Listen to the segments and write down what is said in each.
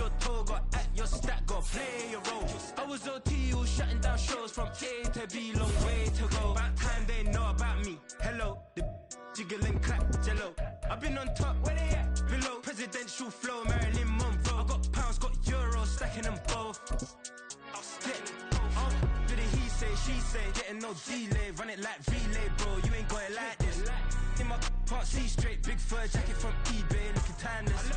your toe, got at your stack, got play your role. I was OT, all shutting down shows from A to B, long way to go. About time they know about me. Hello, the jiggle and clap, jello. I've been on top, where they at? Below, presidential flow, Marilyn Monroe. I got pounds, got euros, stacking them both. I'll stick. Do the he say, she say, getting no delay, run it like relay, bro. You ain't got it like this. In my can't see straight, big fur jacket from eBay, looking timeless.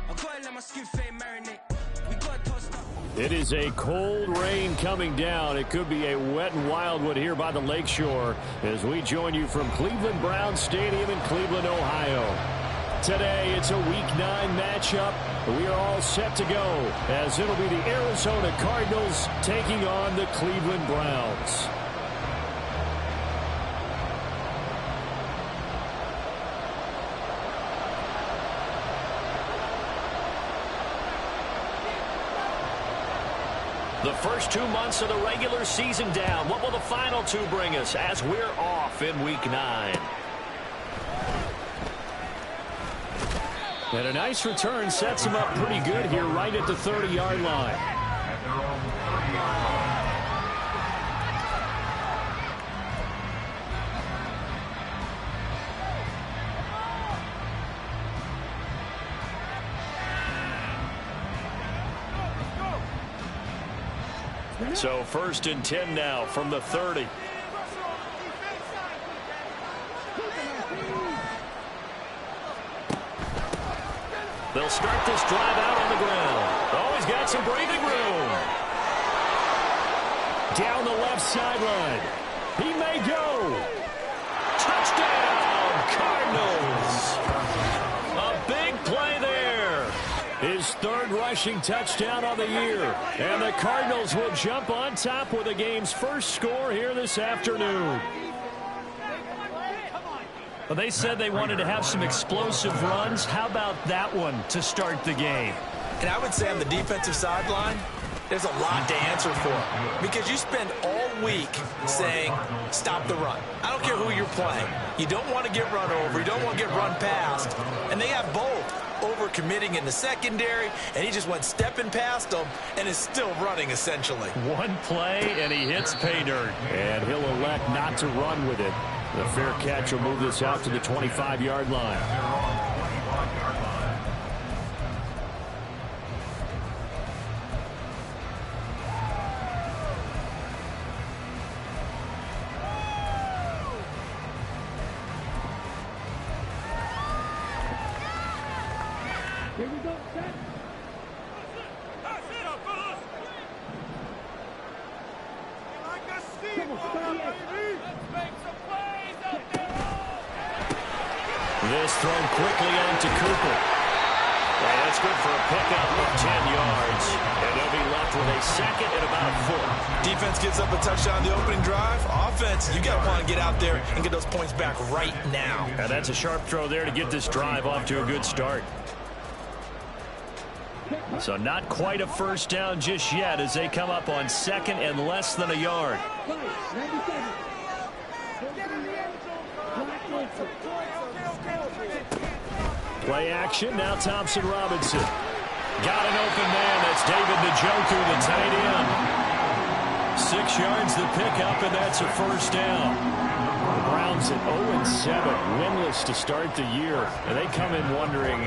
I gotta let my skin fade marinate. We got tossed up. It is a cold rain coming down. It could be a wet and wild one here by the lakeshore as we join you from Cleveland Browns Stadium in Cleveland, Ohio. Today, it's a Week 9 matchup. We are all set to go as it'll be the Arizona Cardinals taking on the Cleveland Browns. The first 2 months of the regular season down. What will the final 2 bring us as we're off in Week 9? And a nice return sets him up pretty good here right at the 30-yard line. So 1st and 10 now from the 30. They'll start this drive out on the ground. Oh, he's got some breathing room. Down the left sideline. He may go. Touchdown, Cardinals. A big play there. His 3rd rushing touchdown on the year. And the Cardinals will jump on top with the game's first score here this afternoon. Well, they said they wanted to have some explosive runs. How about that one to start the game? And I would say on the defensive sideline, there's a lot to answer for. Because you spend all week saying, stop the run. I don't care who you're playing. You don't want to get run over. You don't want to get run past. And they have both. Over-committing in the secondary, and he just went stepping past them and is still running, essentially. One play, and he hits pay dirt. And he'll elect not to run with it. The fair catch will move this out to the 25-yard line. Here we go, set. This thrown quickly on to Cooper. And that's good for a pickup of 10 yards. And they'll be left with a 2nd and about 4. Defense gives up a touchdown on the opening drive. Offense, you got to want to get out there and get those points back right now. And that's a sharp throw there to get this drive off to a good start. So not quite a first down just yet as they come up on 2nd and less than a yard. Play action. Now Thompson Robinson. Got an open man. That's David Njoku, the tight end. 6 yards the pickup, and that's a first down. The Browns at 0-7, winless to start the year. And they come in wondering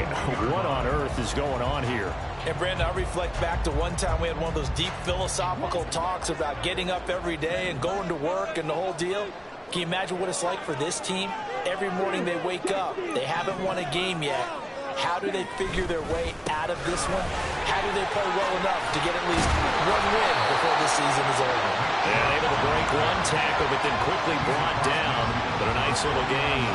what on earth is going on here. And, Brandon, I reflect back to one time we had one of those deep philosophical talks about getting up every day and going to work and the whole deal. Can you imagine what it's like for this team? Every morning they wake up. They haven't won a game yet. How do they figure their way out of this one? How do they play well enough to get at least one win before this season is over? Yeah, able to break one tackle, but then quickly brought down. But a nice little gain.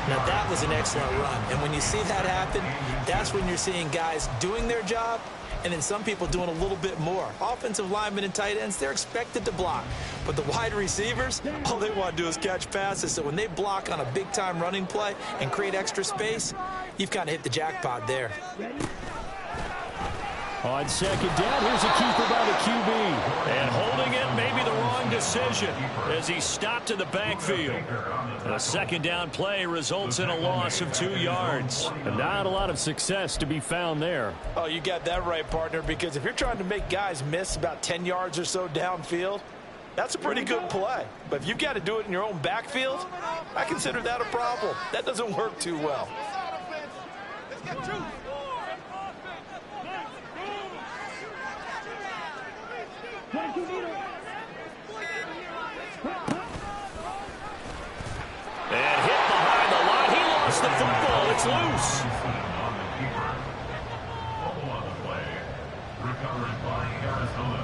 Now, that was an excellent run. And when you see that happen, that's when you're seeing guys doing their job and then some people doing a little bit more. Offensive linemen and tight ends, they're expected to block. But the wide receivers, all they want to do is catch passes. So when they block on a big-time running play and create extra space, you've kind of hit the jackpot there. On second down, here's a keeper by the QB. And holding it may be the wrong decision as he stopped in the backfield. A second down play results in a loss of 2 yards. And not a lot of success to be found there. Oh, you got that right, partner, because if you're trying to make guys miss about 10 yards or so downfield, that's a pretty good play. But if you've got to do it in your own backfield, I consider that a problem. That doesn't work too well. Let's get two. And hit behind the line. He lost the football. It's loose. Recovered by Arizona.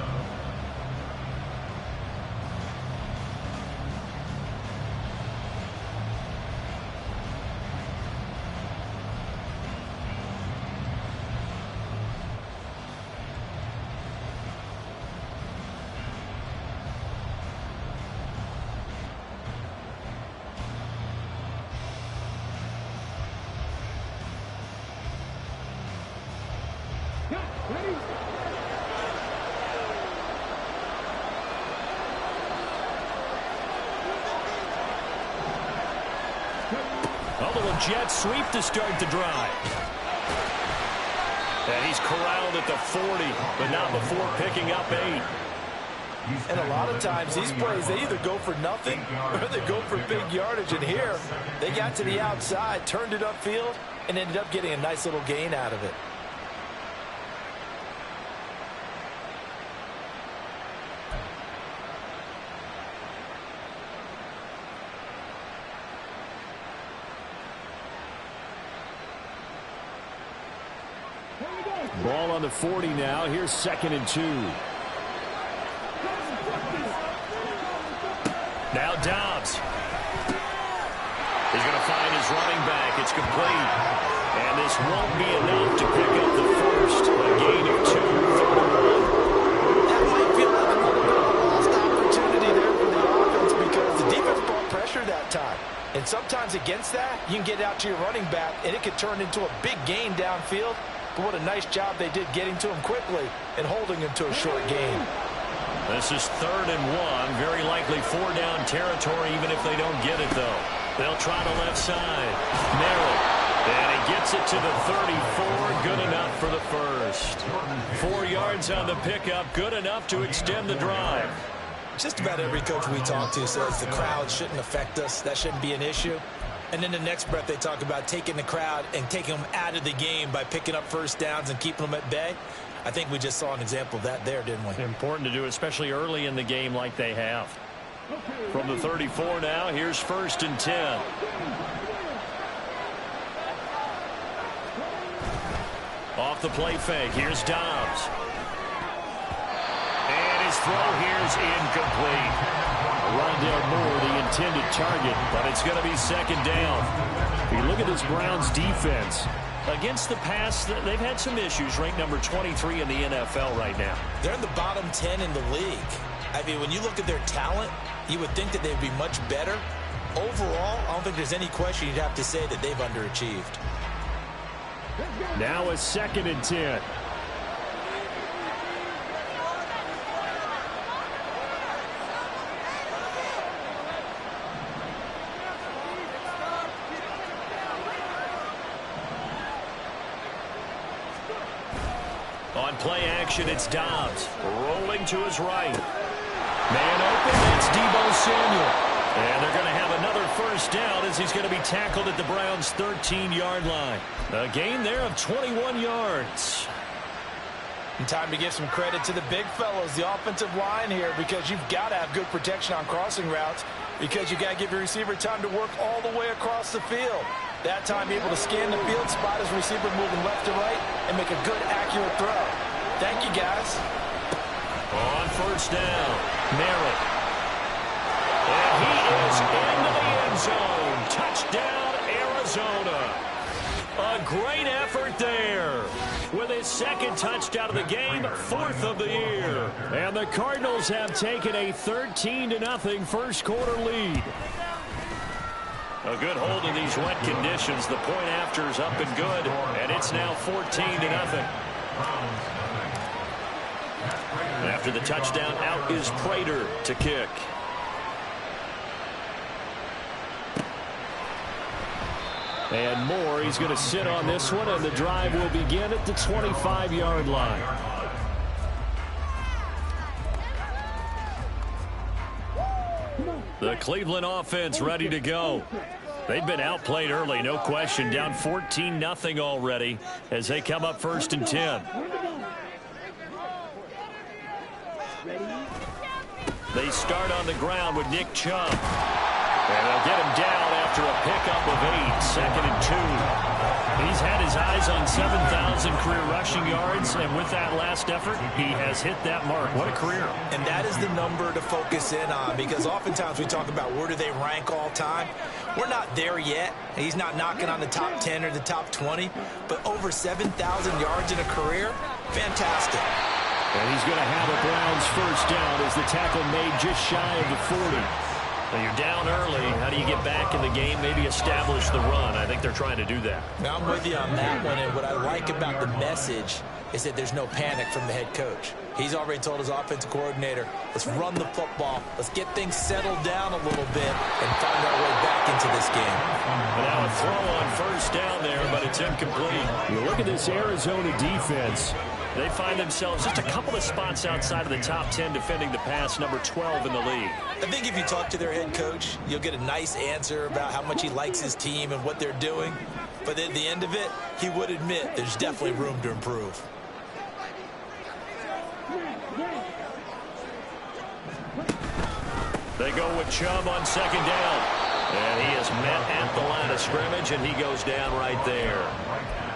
A little jet sweep to start the drive. And he's corralled at the 40, but not before picking up 8. And a lot of times these plays, they either go for nothing or they go for big yardage. And here, they got to the outside, turned it upfield, and ended up getting a nice little gain out of it. Ball on the 40 now. Here's 2nd and 2. Now Dobbs. He's going to find his running back. It's complete. And this won't be enough to pick up the first. A gain of 2, 31. That might feel like a little bit of a lost opportunity there for the offense because the defense brought pressure that time. And sometimes against that, you can get out to your running back, and it could turn into a big gain downfield. But what a nice job they did getting to him quickly and holding him to a short gain. This is 3rd and 1. Very likely 4-down territory, even if they don't get it, though. They'll try the left side. Merritt. And he gets it to the 34. Good enough for the first. 4 yards on the pickup. Good enough to extend the drive. Just about every coach we talk to says the crowd shouldn't affect us. That shouldn't be an issue. And in the next breath, they talk about taking the crowd and taking them out of the game by picking up first downs and keeping them at bay. I think we just saw an example of that there, didn't we? Important to do, especially early in the game like they have. From the 34 now, here's 1st and 10. Off the play fake, here's Dobbs. And his throw here's incomplete. Rondale Moore, the intended target, but it's going to be 2nd down. You look at this Browns defense. Against the pass, they've had some issues. Ranked number 23 in the NFL right now. They're in the bottom 10 in the league. I mean, when you look at their talent, you would think that they'd be much better. Overall, I don't think there's any question you'd have to say that they've underachieved. Now a 2nd and 10. On play action, it's Dobbs. Rolling to his right. Man open, it's Deebo Samuel. And they're going to have another first down as he's going to be tackled at the Browns' 13-yard line. A gain there of 21 yards. And time to give some credit to the big fellows, the offensive line here, because you've got to have good protection on crossing routes because you got to give your receiver time to work all the way across the field. That time, able to scan the field, spot his receiver moving left to right, and make a good, accurate throw. Thank you, guys. On 1st down, Merritt. And he is into the end zone. Touchdown, Arizona. A great effort there. With his 2nd touchdown of the game, 4th of the year. And the Cardinals have taken a 13-0 first quarter lead. A good hold in these wet conditions. The point after is up and good, and it's now 14-0. After the touchdown, out is Prater to kick. And Moore, he's going to sit on this one, and the drive will begin at the 25-yard line. The Cleveland offense ready to go. They've been outplayed early, no question. Down 14-0 already as they come up 1st and 10. They start on the ground with Nick Chubb. And they'll get him down after a pickup of 8, 2nd and 2. He's had his eyes on 7,000 career rushing yards, and with that last effort, he has hit that mark. What a career. And that is the number to focus in on, because oftentimes we talk about where do they rank all time. We're not there yet. He's not knocking on the top 10 or the top 20, but over 7,000 yards in a career, fantastic. And he's going to have a Browns first down as the tackle made just shy of the 40. When you're down early, how do you get back in the game, maybe establish the run? I think they're trying to do that. Now, I'm with you on that one, and what I like about the message is that there's no panic from the head coach. He's already told his offensive coordinator, let's run the football, let's get things settled down a little bit and find our way back into this game. Now a throw on first down there, but it's incomplete. You look at this Arizona defense. They find themselves just a couple of spots outside of the top 10 defending the pass, number 12 in the league. I think if you talk to their head coach, you'll get a nice answer about how much he likes his team and what they're doing. But at the end of it, he would admit there's definitely room to improve. They go with Chubb on 2nd down. And he is met at the line of scrimmage, and he goes down right there.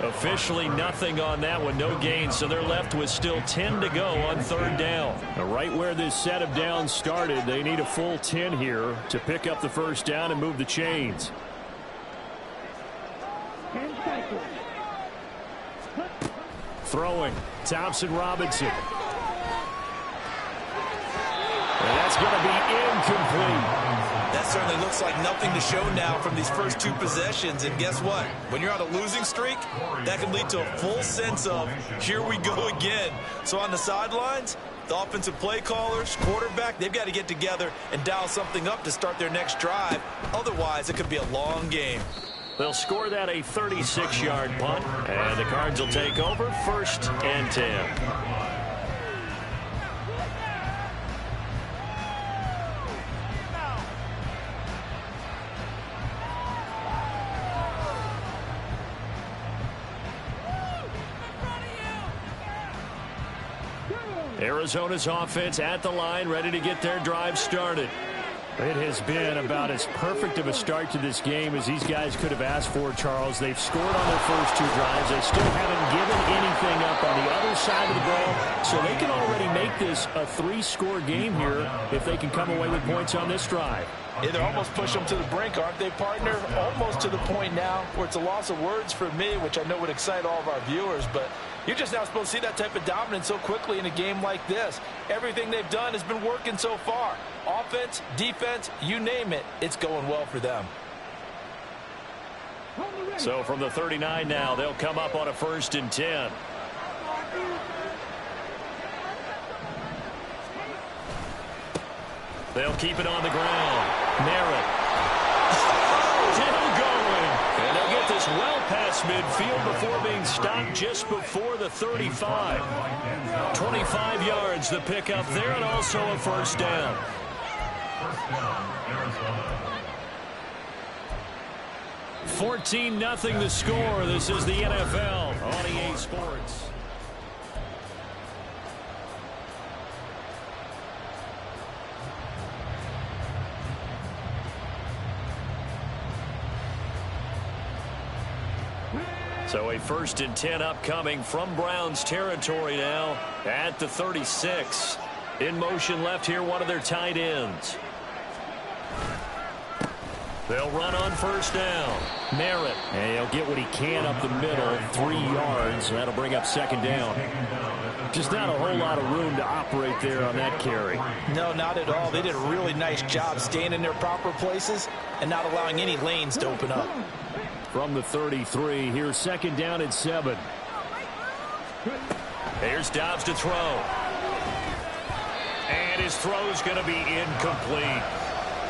Officially nothing on that one, no gain, so they're left with still 10 to go on 3rd down. Now, right where this set of downs started, they need a full 10 here to pick up the first down and move the chains. Throwing, Thompson Robinson. And that's going to be incomplete. That certainly looks like nothing to show now from these first 2 possessions. And guess what? When you're on a losing streak, that can lead to a full sense of, here we go again. So on the sidelines, the offensive play callers, quarterback, they've got to get together and dial something up to start their next drive. Otherwise, it could be a long game. They'll score that a 36-yard punt, and the Cards will take over 1st and 10. Arizona's offense at the line, ready to get their drive started. It has been about as perfect of a start to this game as these guys could have asked for, Charles. They've scored on their first 2 drives. They still haven't given anything up on the other side of the ball, so they can already make this a 3-score game here if they can come away with points on this drive. Yeah, they're almost pushing them to the brink, aren't they, partner? Almost to the point now where it's a loss of words for me, which I know would excite all of our viewers, but you're just not supposed to see that type of dominance so quickly in a game like this. Everything they've done has been working so far. Offense, defense, you name it, it's going well for them. So from the 39 now, they'll come up on a 1st and 10. They'll keep it on the ground. Merritt. Still going. And they'll get this well past midfield before being stopped just before the 35. 25 yards the pickup there, and also a 1st down. 14-0 the score. This is the NFL on EA Sports. So a 1st and 10 upcoming from Browns territory now at the 36. In motion left here, one of their tight ends. They'll run on 1st down. Merritt. And he'll get what he can up the middle, 3 yards. That'll bring up 2nd down. Just not a whole lot of room to operate there on that carry. No, not at all. They did a really nice job staying in their proper places and not allowing any lanes to open up. From the 33, here's 2nd down and 7. Here's Dobbs to throw. And his throw's going to be incomplete.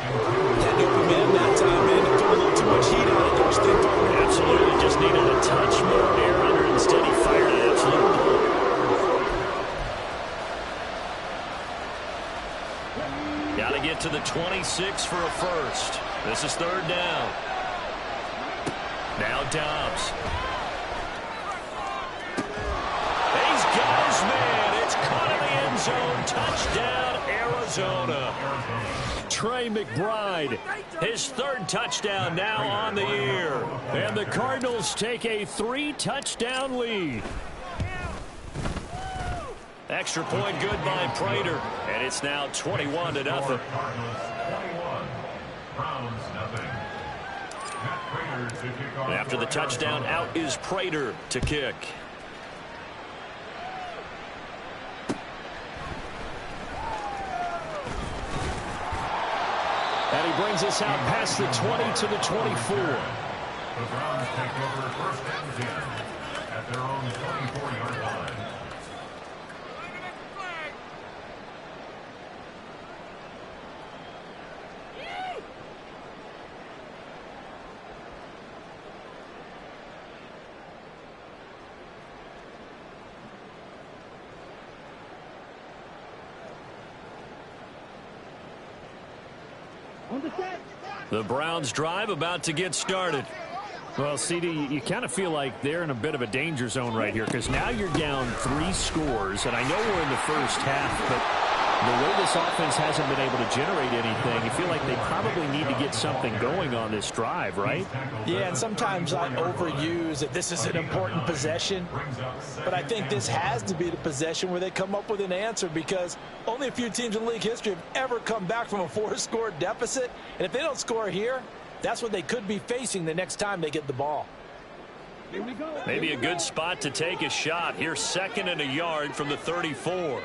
Had to open man that time, man. Put a little too much heat on it, don't you think, partner? Absolutely. Just needed a touch more air under it. Instead, he fired an absolute bullet. Got to get to the 26 for a first. This is third down. Now Dobbs. He's got his man. It's caught in the end zone. Touchdown, Arizona. Trey McBride, his third touchdown now on the year. And the Cardinals take a 3-touchdown lead. Extra point good by Prater. And it's now 21-0. And after the touchdown, out is Prater to kick. And he brings us out past the 20 to the 24. The Browns take over first and 10 at their own 24-yard line. The Browns drive about to get started. Well, CD, you kind of feel like they're in a bit of a danger zone right here because now you're down 3 scores, and I know we're in the first half, but the way this offense hasn't been able to generate anything, you feel like they probably need to get something going on this drive, right? Yeah, and sometimes I overuse that this is an important possession, but I think this has to be the possession where they come up with an answer because only a few teams in league history have ever come back from a 4-score deficit, and if they don't score here, that's what they could be facing the next time they get the ball. Maybe a good spot to take a shot. Here's 2nd and a yard from the 34.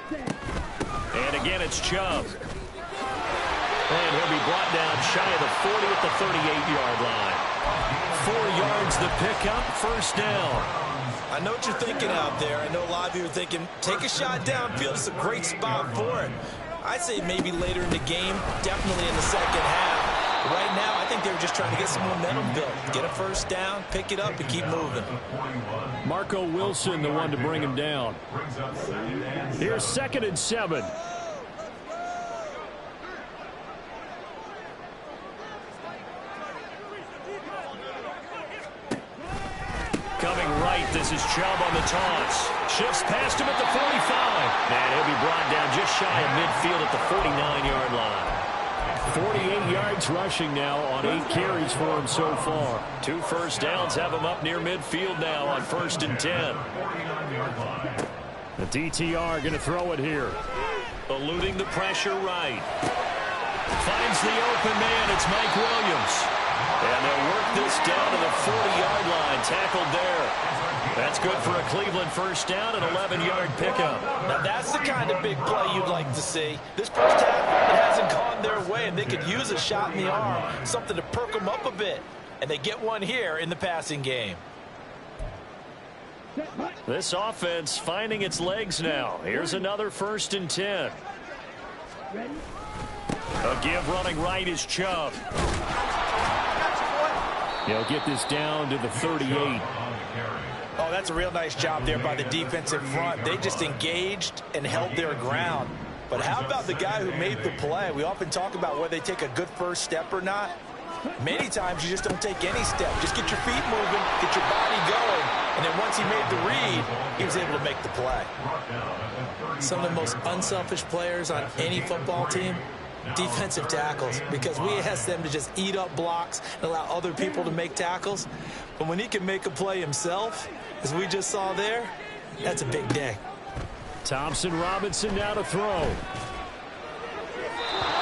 And again, it's Chubb. And he'll be brought down shy of the 40 at the 38-yard line. 4 yards the pickup, first down. I know what you're thinking out there. I know a lot of you are thinking, take a shot downfield. It's a great spot for it. I'd say maybe later in the game, definitely in the second half. But right now, I think they were just trying to get some momentum built. Get a first down, pick it up, and keep moving. Marco Wilson, the one to bring him down. Here's 2nd and 7. Coming right, this is Chubb on the toss. Shifts past him at the 45. And he'll be brought down just shy of midfield at the 49-yard line. 48 yards rushing now on 8 carries for him so far. 2 first downs have him up near midfield now on 1st and 10. The DTR going to throw it here. Eluding the pressure right. Finds the open man. It's Mike Williams. And they'll work this down to the 40-yard line. Tackled there. That's good for a Cleveland first down, an 11-yard pickup. Now that's the kind of big play you'd like to see. This first half, it hasn't gone their way, and they could use a shot in the arm, something to perk them up a bit. And they get one here in the passing game. This offense finding its legs now. Here's another 1st and 10. A give running right is Chubb. He'll get this down to the 38. Oh, that's a real nice job there by the defensive front. They just engaged and held their ground. But how about the guy who made the play? We often talk about whether they take a good first step or not. Many times you just don't take any step. Just get your feet moving, get your body going, and then once he made the read, he was able to make the play. Some of the most unselfish players on any football team, defensive tackles, because we ask them to just eat up blocks and allow other people to make tackles. But when he can make a play himself, as we just saw there, that's a big day. Thompson Robinson now to throw.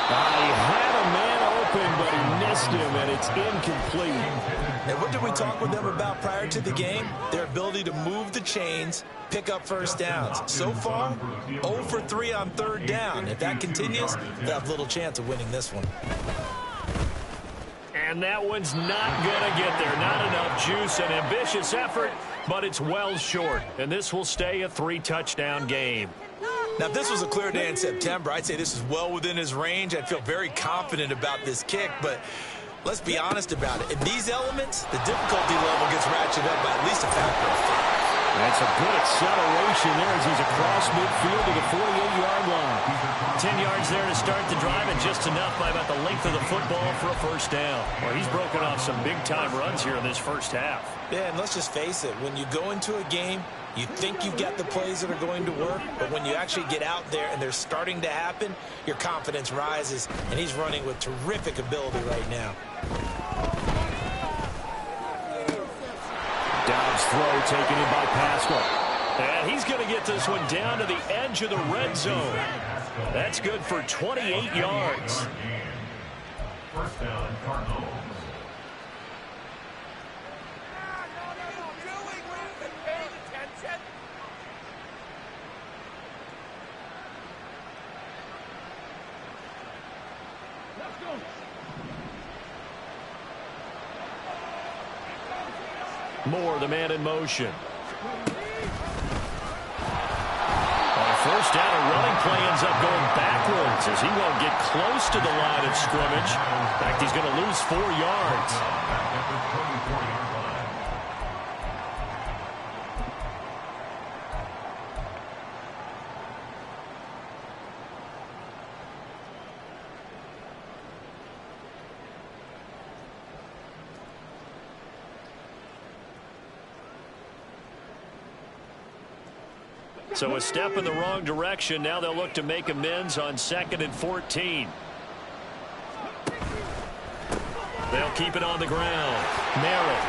He had a man open, but he missed him, and it's incomplete. And what did we talk with them about prior to the game? Their ability to move the chains, pick up first downs. So far, 0 for 3 on 3rd down. If that continues, they'll have little chance of winning this one. And And that one's not going to get there. Not enough juice. An ambitious effort, but it's well short. And this will stay a 3-touchdown game. Now, if this was a clear day in September, I'd say this is well within his range. I'd feel very confident about this kick, but let's be honest about it. In these elements, the difficulty level gets ratcheted up by at least a factor of 5. That's a good acceleration there as he's across midfield to the 48-yard line. 10 yards there to start the drive, and just enough by about the length of the football for a first down. Well, he's broken off some big-time runs here in this first half. Yeah, and let's just face it. When you go into a game, you think you've got the plays that are going to work, but when you actually get out there and they're starting to happen, your confidence rises, and he's running with terrific ability right now. Dobbs' throw taken in by Pascal. And he's going to get this one down to the edge of the red zone. That's good for 28 yards. First down, Cardinals. Moore, the man in motion. On first down, a running play ends up going backwards as he won't get close to the line of scrimmage. In fact, he's going to lose 4 yards. So a step in the wrong direction. Now they'll look to make amends on 2nd and 14. They'll keep it on the ground. Merrill.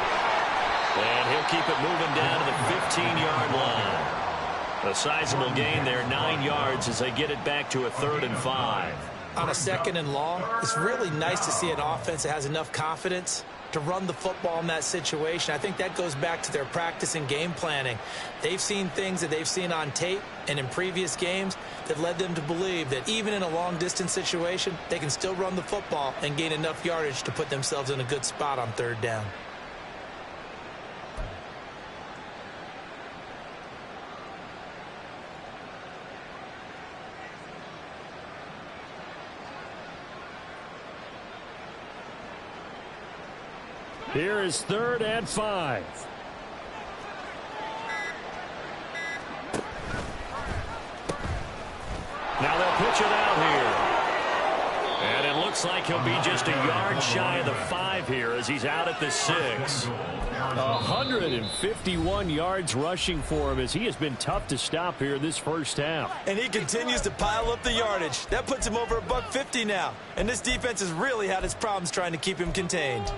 And he'll keep it moving down to the 15-yard line. A sizable gain there, 9 yards as they get it back to a 3rd and 5. On a 2nd and long, it's really nice to see an offense that has enough confidence to run the football in that situation. I think that goes back to their practice and game planning. They've seen things that they've seen on tape and in previous games that led them to believe that even in a long-distance situation, they can still run the football and gain enough yardage to put themselves in a good spot on 3rd down. Here is 3rd and 5. Now they'll pitch it out here. And it looks like he'll be just a yard shy of the 5 here as he's out at the 6. 151 yards rushing for him as he has been tough to stop here this first half. And he continues to pile up the yardage. That puts him over $150 now. And this defense has really had its problems trying to keep him contained.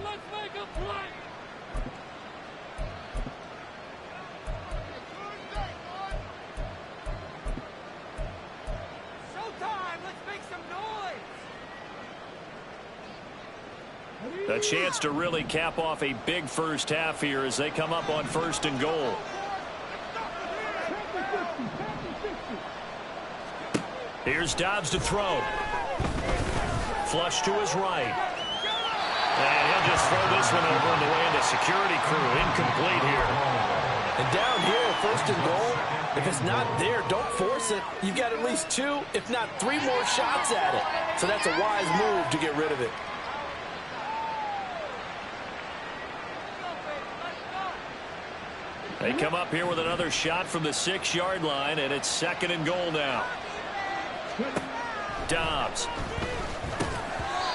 A chance to really cap off a big first half here as they come up on 1st and goal. Here's Dobbs to throw. Flush to his right. And he'll just throw this one over in the way of the security crew. Incomplete here. And down here, 1st and goal, if it's not there, don't force it. You've got at least 2, if not 3 more shots at it. So that's a wise move to get rid of it. They come up here with another shot from the 6-yard line, and it's 2nd and goal now. Dobbs.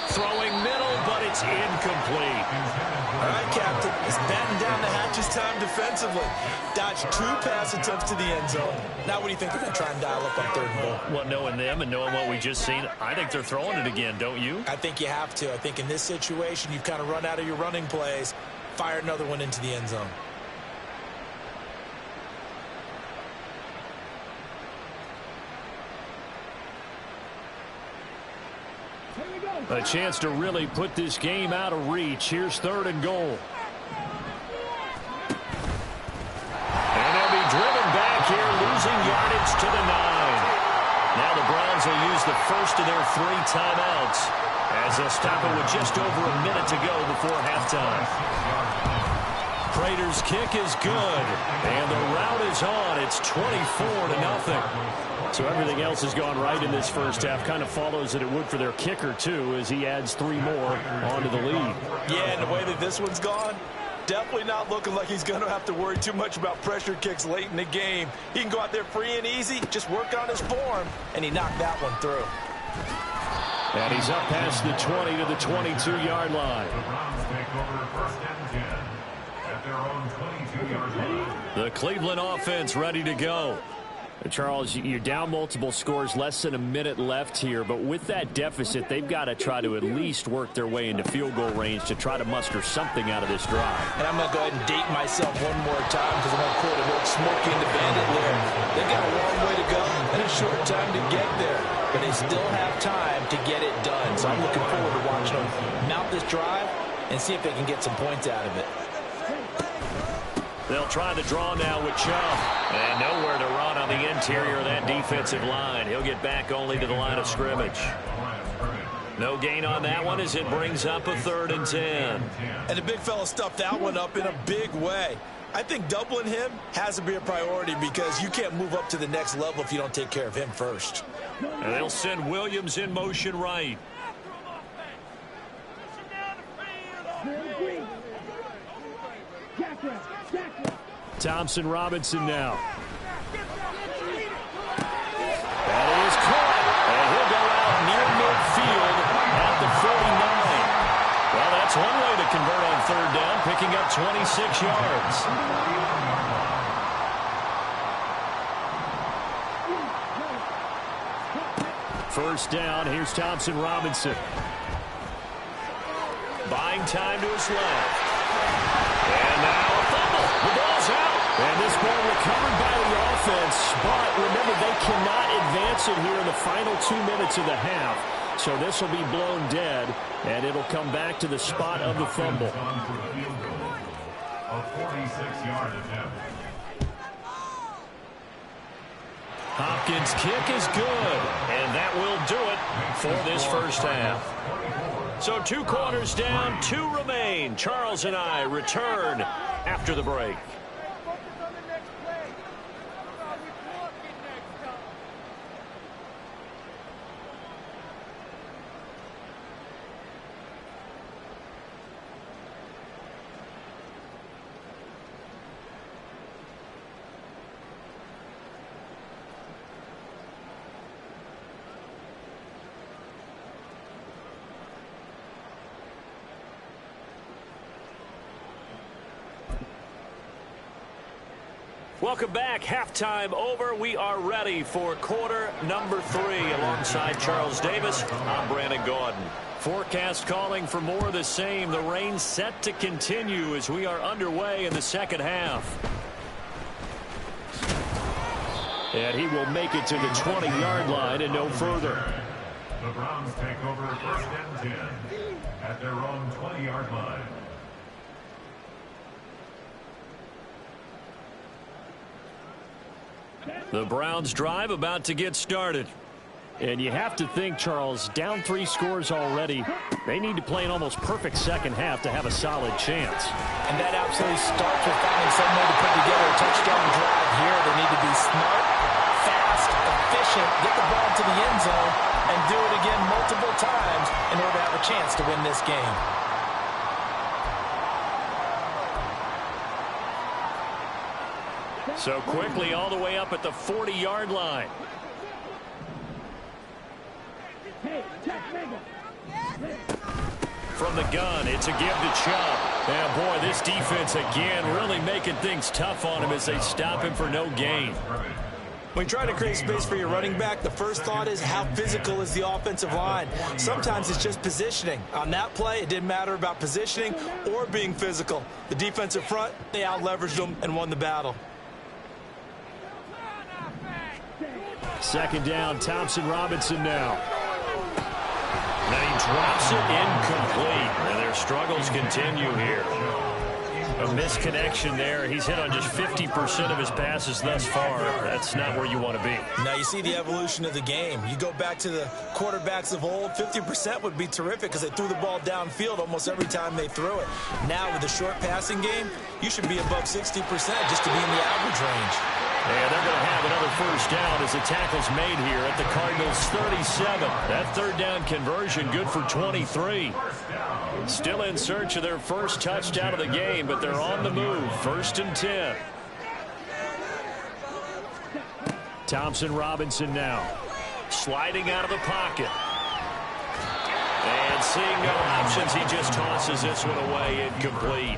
Throwing middle, but it's incomplete. All right, Captain. It's batten down the hatches time defensively. Dodged 2 pass attempts to the end zone. Now what do you think they're going to try and dial up on 3rd and goal? Well, knowing them and knowing what we just seen, I think they're throwing it again, don't you? I think you have to. I think in this situation, you've kind of run out of your running plays. Fire another one into the end zone. A chance to really put this game out of reach. Here's 3rd and goal. And they'll be driven back here, losing yardage to the 9. Now the Browns will use the first of their 3 timeouts as they'll stop it with just over a minute to go before halftime. Prater's kick is good, and the route is on. It's 24-0. So everything else has gone right in this first half. Kind of follows that it would for their kicker, too, as he adds 3 more onto the lead. Yeah, and the way that this one's gone, definitely not looking like he's going to have to worry too much about pressure kicks late in the game. He can go out there free and easy, just work on his form, and he knocked that one through. And he's up past the 20 to the 22-yard line. The Browns take over first and 10 at their own 22-yard line. The Cleveland offense ready to go. Charles, you're down multiple scores, less than a minute left here, but with that deficit, they've got to try to at least work their way into field goal range to try to muster something out of this drive. And I'm going to go ahead and date myself one more time because I'm going to quote an old Smokey and the Bandit lyric. They've got a long way to go and a short time to get there, but they still have time to get it done. So I'm looking forward to watching them mount this drive and see if they can get some points out of it. They'll try the draw now with Chubb. And nowhere to run on the interior of that defensive line. He'll get back only to the line of scrimmage. No gain on that one as it brings up a 3rd and 10. And the big fella stuffed that one up in a big way. I think doubling him has to be a priority because you can't move up to the next level if you don't take care of him first. And they'll send Williams in motion right. Thompson Robinson now. That is caught. And he'll go out near midfield at the 49. Well, that's one way to convert on 3rd down, picking up 26 yards. First down, here's Thompson Robinson. Buying time to his left. And now a fumble. The ball's out. And this ball recovered by the offense. But remember, they cannot advance it here in the final 2 minutes of the half. So this will be blown dead, and it'll come back to the spot of the fumble. A 46-yard attempt. Hopkins' kick is good, and that will do it for this first half. So 2 quarters down, 2 remain. Charles and I return after the break. Welcome back. Halftime over. We are ready for quarter number 3. Alongside Charles Davis, I'm Brandon Gordon. Forecast calling for more of the same. The rain set to continue as we are underway in the second half. And he will make it to the 20-yard line and no further. The Browns take over first and 10 at their own 20-yard line. The Browns drive about to get started. And you have to think, Charles, down 3 scores already. They need to play an almost perfect second half to have a solid chance. And that absolutely starts with finding some way to put together a touchdown drive here. They need to be smart, fast, efficient, get the ball to the end zone, and do it again multiple times in order to have a chance to win this game. So quickly all the way up at the 40-yard line. From the gun, it's a give to Chubb. And boy, this defense again really making things tough on him as they stop him for no gain. When you try to create space for your running back, the first thought is how physical is the offensive line. Sometimes it's just positioning. On that play, it didn't matter about positioning or being physical. The defensive front, they out-leveraged them and won the battle. Second down, Thompson Robinson now. Then he drops it incomplete. And their struggles continue here. A misconnection there. He's hit on just 50% of his passes thus far. That's not where you want to be. Now you see the evolution of the game. You go back to the quarterbacks of old, 50% would be terrific because they threw the ball downfield almost every time they threw it. Now with the short passing game, you should be above 60% just to be in the average range. And they're going to have another first down as the tackle's made here at the Cardinals' 37. That third down conversion good for 23. Still in search of their first touchdown of the game, but they're on the move. 1st and 10. Thompson Robinson now. Sliding out of the pocket. And seeing no options, he just tosses this one away incomplete.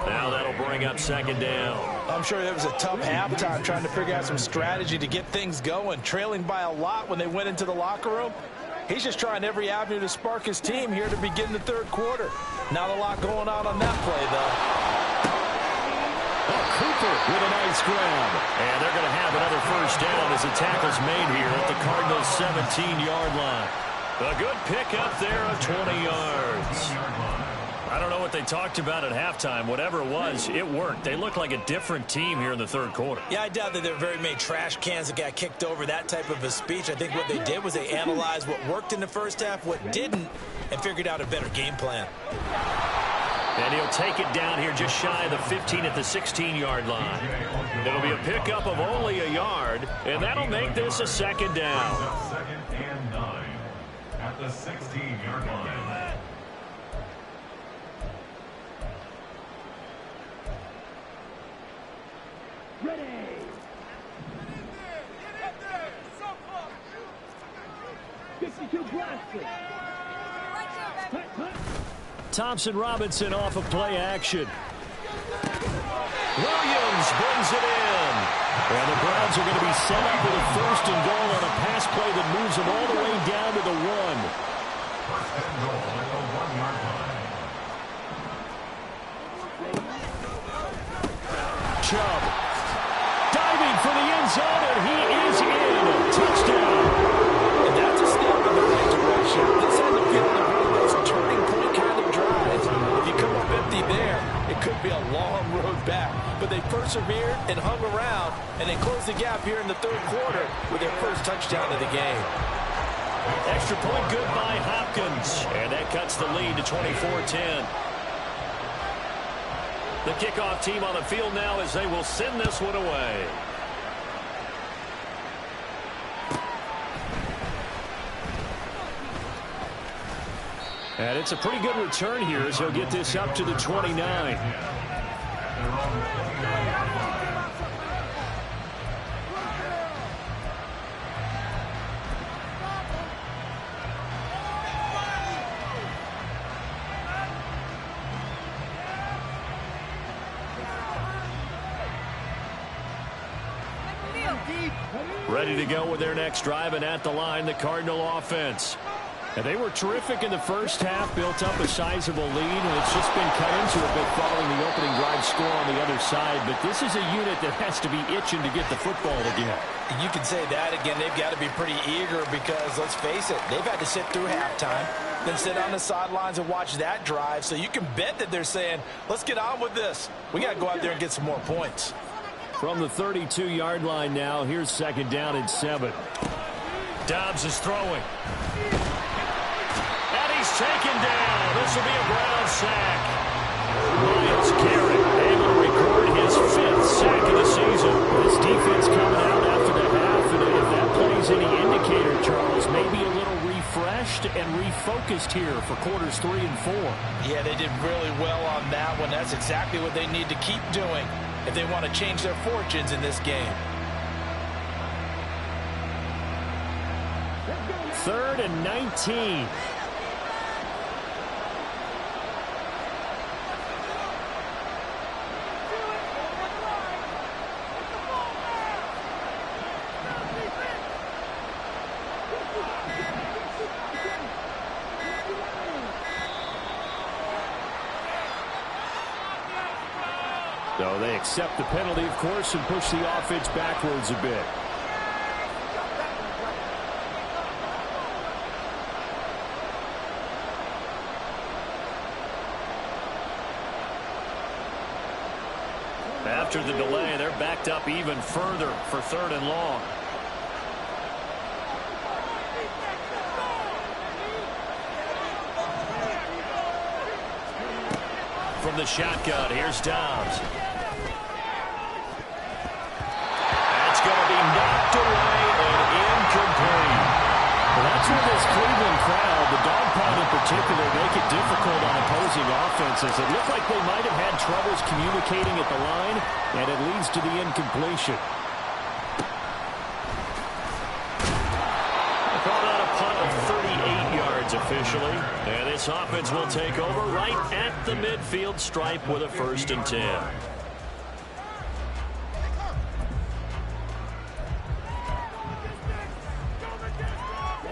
Now that'll bring up 2nd down. I'm sure it was a tough halftime trying to figure out some strategy to get things going. Trailing by a lot when they went into the locker room. He's just trying every avenue to spark his team here to begin the 3rd quarter. Not a lot going on that play, though. Oh, Cooper with a nice grab. And they're going to have another first down as the tackle's made here at the Cardinals' 17-yard line. A good pickup there of 20 yards. I don't know what they talked about at halftime. Whatever it was, it worked. They look like a different team here in the 3rd quarter. Yeah, I doubt that there are very many trash cans that got kicked over, that type of a speech. I think what they did was they analyzed what worked in the first half, what didn't, and figured out a better game plan. And he'll take it down here just shy of the 15 at the 16-yard line. It'll be a pickup of only a yard, and that'll make this a 2nd down. 2nd and 9 at the 16-yard line. Thompson Robinson off of play action. Williams brings it in. And the Browns are going to be set up with a 1st and goal on a pass play that moves them all the way down to the 1. 1st and goal at the 1-yard line. Chubb diving for the end zone, and he is in. Touchdown. And that's a step in the right direction. This has a feeling of one of those turning point kind of drives. If you come up empty there, it could be a long road back. But they persevered and hung around, and they closed the gap here in the 3rd quarter with their first touchdown of the game. Extra point good by Hopkins. And that cuts the lead to 24-10. The kickoff team on the field now as they will send this one away. And it's a pretty good return here as he'll get this up to the 29. Ready to go with their next drive, and at the line, the Cardinal offense. And they were terrific in the first half, built up a sizable lead, and it's just been cut into a bit following the opening drive score on the other side. But this is a unit that has to be itching to get the football again. You can say that again. They've got to be pretty eager because, let's face it, they've had to sit through halftime, then sit on the sidelines and watch that drive. So you can bet that they're saying, let's get on with this. We got to go out there and get some more points. From the 32-yard line now, here's 2nd down and 7. Dobbs is throwing. And he's taken down. This will be a Brown sack. Miles Garrett able to record his 5th sack of the season. This defense coming out after the half, and if that plays any indicator, Charles, maybe a little refreshed and refocused here for quarters 3 and 4. Yeah, they did really well on that one. That's exactly what they need to keep doing if they want to change their fortunes in this game. 3rd and 19. So they accept the penalty, of course, and push the offense backwards a bit. After the delay, they're backed up even further for 3rd and long. From the shotgun, here's Dobbs. That's going to be knocked away and incomplete. Well, that's where this Cleveland crowd, the dog pound in particular, make it difficult on opposing offenses. It looked like they might have had troubles communicating at the line, and it leads to the incompletion. They called out a punt of 38 yards officially, and this offense will take over right at the midfield stripe with a 1st and 10.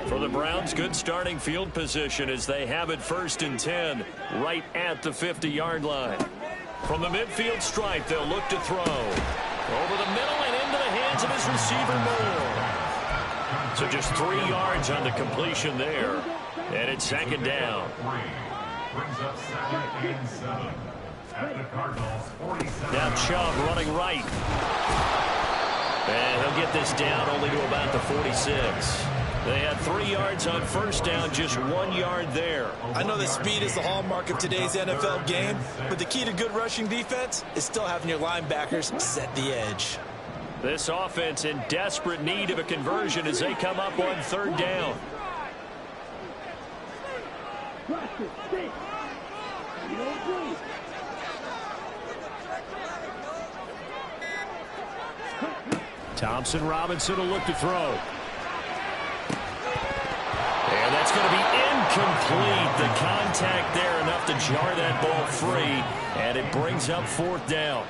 For the Browns, good starting field position as they have it 1st and 10 right at the 50-yard line. From the midfield stripe, they'll look to throw. Over the middle and into the hands of his receiver, Moore. So just 3 yards on the completion there. And it's 2nd down. Brings up 2nd and 7 at the Cardinals 47. Now Chubb running right. And he'll get this down only to about the 46. They had 3 yards on 1st down, just 1 yard there. I know that speed is the hallmark of today's NFL game, but the key to good rushing defense is still having your linebackers set the edge. This offense in desperate need of a conversion as they come up on 3rd down. Thompson Robinson will look to throw. And that's going to be incomplete. The contact there enough to jar that ball free, and it brings up 4th down.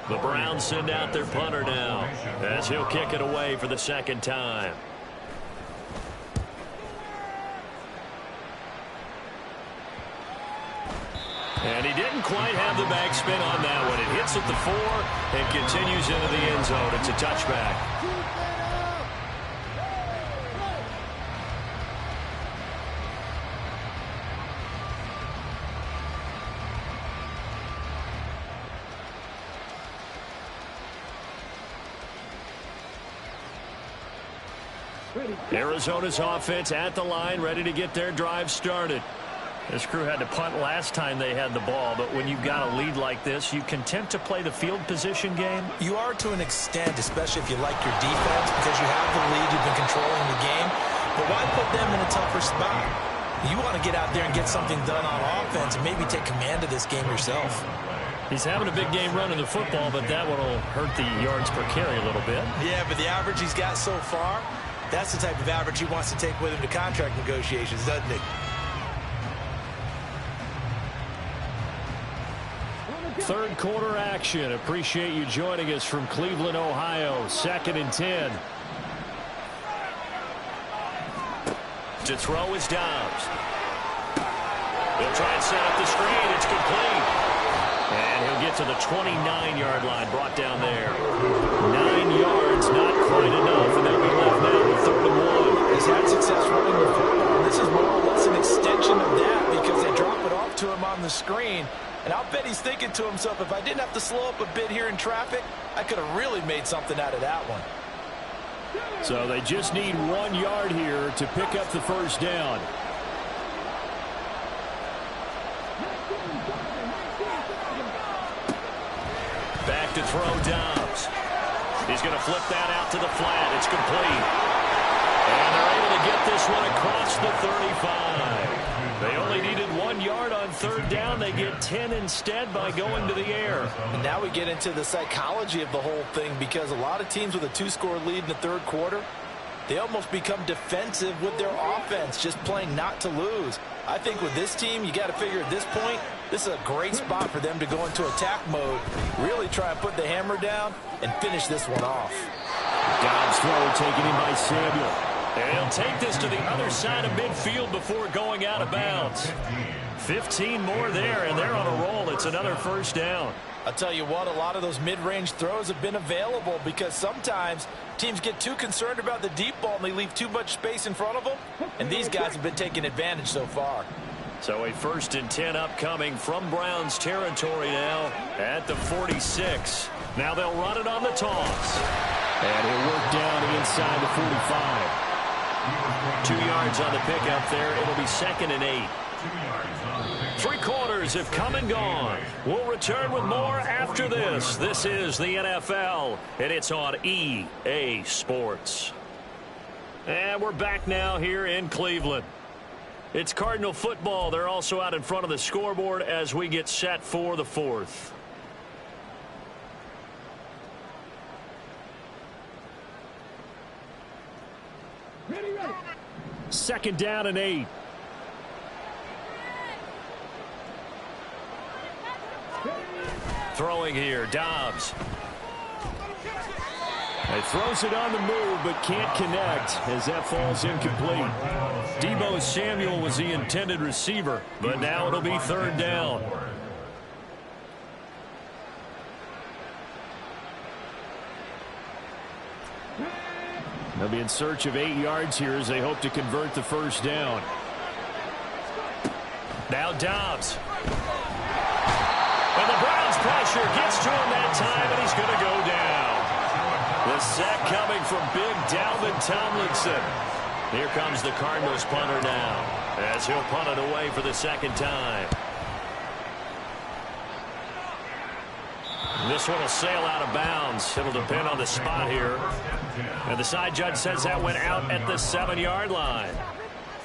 The Browns send out their punter now as he'll kick it away for the 2nd time. And he didn't quite have the backspin on that one. It hits at the 4 and continues into the end zone. It's a touchback. Arizona's offense at the line, ready to get their drive started. This crew had to punt last time they had the ball, but when you've got a lead like this, you content to play the field position game? You are to an extent, especially if you like your defense, because you have the lead, you've been controlling the game. But why put them in a tougher spot? You want to get out there and get something done on offense and maybe take command of this game yourself. He's having a big game running the football, but that one will hurt the yards per carry a little bit. Yeah, but the average he's got so far, that's the type of average he wants to take with him to contract negotiations, doesn't he? Third quarter action. Appreciate you joining us from Cleveland, Ohio. 2nd and 10. To throw is Dobbs. They'll try and set up the screen. It's complete. And he'll get to the 29-yard line, brought down there. 9 yards, not quite enough, and they'll be left now with 3rd and 1. He's had success running the football. This is more or less an extension of that because they drop it off to him on the screen. And I'll bet he's thinking to himself, if I didn't have to slow up a bit here in traffic, I could have really made something out of that one. So they just need 1 yard here to pick up the 1st down. Back to throw Dobbs. He's going to flip that out to the flat. It's complete. And they're able to get this one across the 35. They only needed 1 yard on 3rd down. They get 10 instead by going to the air. And now we get into the psychology of the whole thing because a lot of teams with a 2-score lead in the 3rd quarter, they almost become defensive with their offense, just playing not to lose. I think with this team, you got to figure at this point, this is a great spot for them to go into attack mode, really try and put the hammer down and finish this one off. Dobbs throw taken in by Samuel. And he'll take this to the other side of midfield before going out of bounds. 15 more there, and they're on a roll. It's another 1st down. I'll tell you what, a lot of those mid-range throws have been available because sometimes teams get too concerned about the deep ball and they leave too much space in front of them, and these guys have been taking advantage so far. So a 1st and 10 upcoming from Browns territory now at the 46. Now they'll run it on the toss. And he'll work down inside the 45. 2 yards on the pickup there. It'll be 2nd and 8. 3 quarters have come and gone. We'll return with more after this. This is the NFL, and it's on EA Sports. And we're back now here in Cleveland. It's Cardinal football. They're also out in front of the scoreboard as we get set for the 4th. Second down and 8. Throwing here, Dobbs. He throws it on the move, but can't connect as that falls incomplete. Deebo Samuel was the intended receiver, but now it'll be 3rd down. They'll be in search of 8 yards here as they hope to convert the 1st down. Now Dobbs. And the Browns pressure gets to him that time, and he's going to go down. The sack coming from big Dalvin Tomlinson. Here comes the Cardinals punter now as he'll punt it away for the 2nd time. This one will sail out of bounds. It'll depend on the spot here. And the side judge says that went out at the 7-yard line.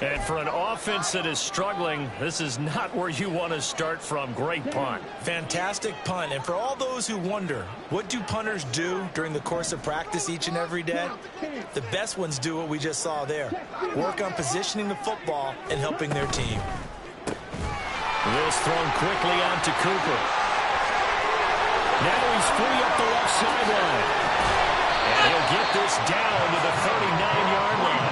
And for an offense that is struggling, this is not where you want to start from. Great punt. Fantastic punt. And for all those who wonder, what do punters do during the course of practice each and every day? The best ones do what we just saw there. Work on positioning the football and helping their team. This thrown quickly out to Cooper. Now he's free up the left sideline. And he'll get this down to the 39-yard line.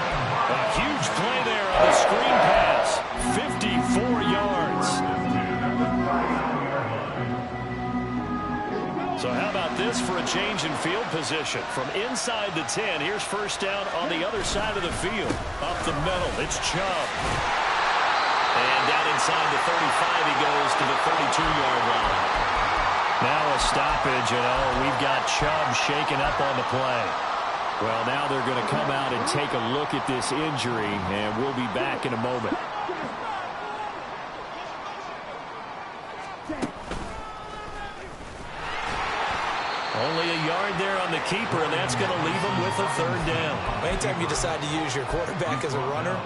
A huge play there on the screen pass. 54 yards. So how about this for a change in field position? From inside the 10, here's 1st down on the other side of the field. Up the middle, it's Chubb. And down inside the 35, he goes to the 32-yard line. Now a stoppage, and we've got Chubb shaken up on the play. Well, now they're going to come out and take a look at this injury, and we'll be back in a moment. Only a yard there on the keeper, and that's going to leave him with a 3rd down. Anytime you decide to use your quarterback as a runner,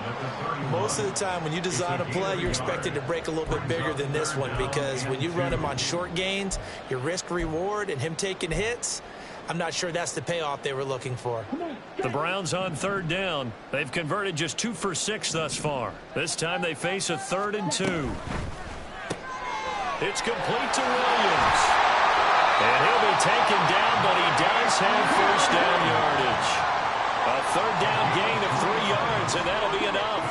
most of the time when you design a play, you're expected to break a little bit bigger than this one, because when you run him on short gains, your risk-reward and him taking hits, I'm not sure that's the payoff they were looking for. The Browns on 3rd down. They've converted just 2 for 6 thus far. This time they face a 3rd and 2. It's complete to Williams. And he'll be taken down, but he does have 1st down yardage. A 3rd down gain of 3 yards, and that'll be enough.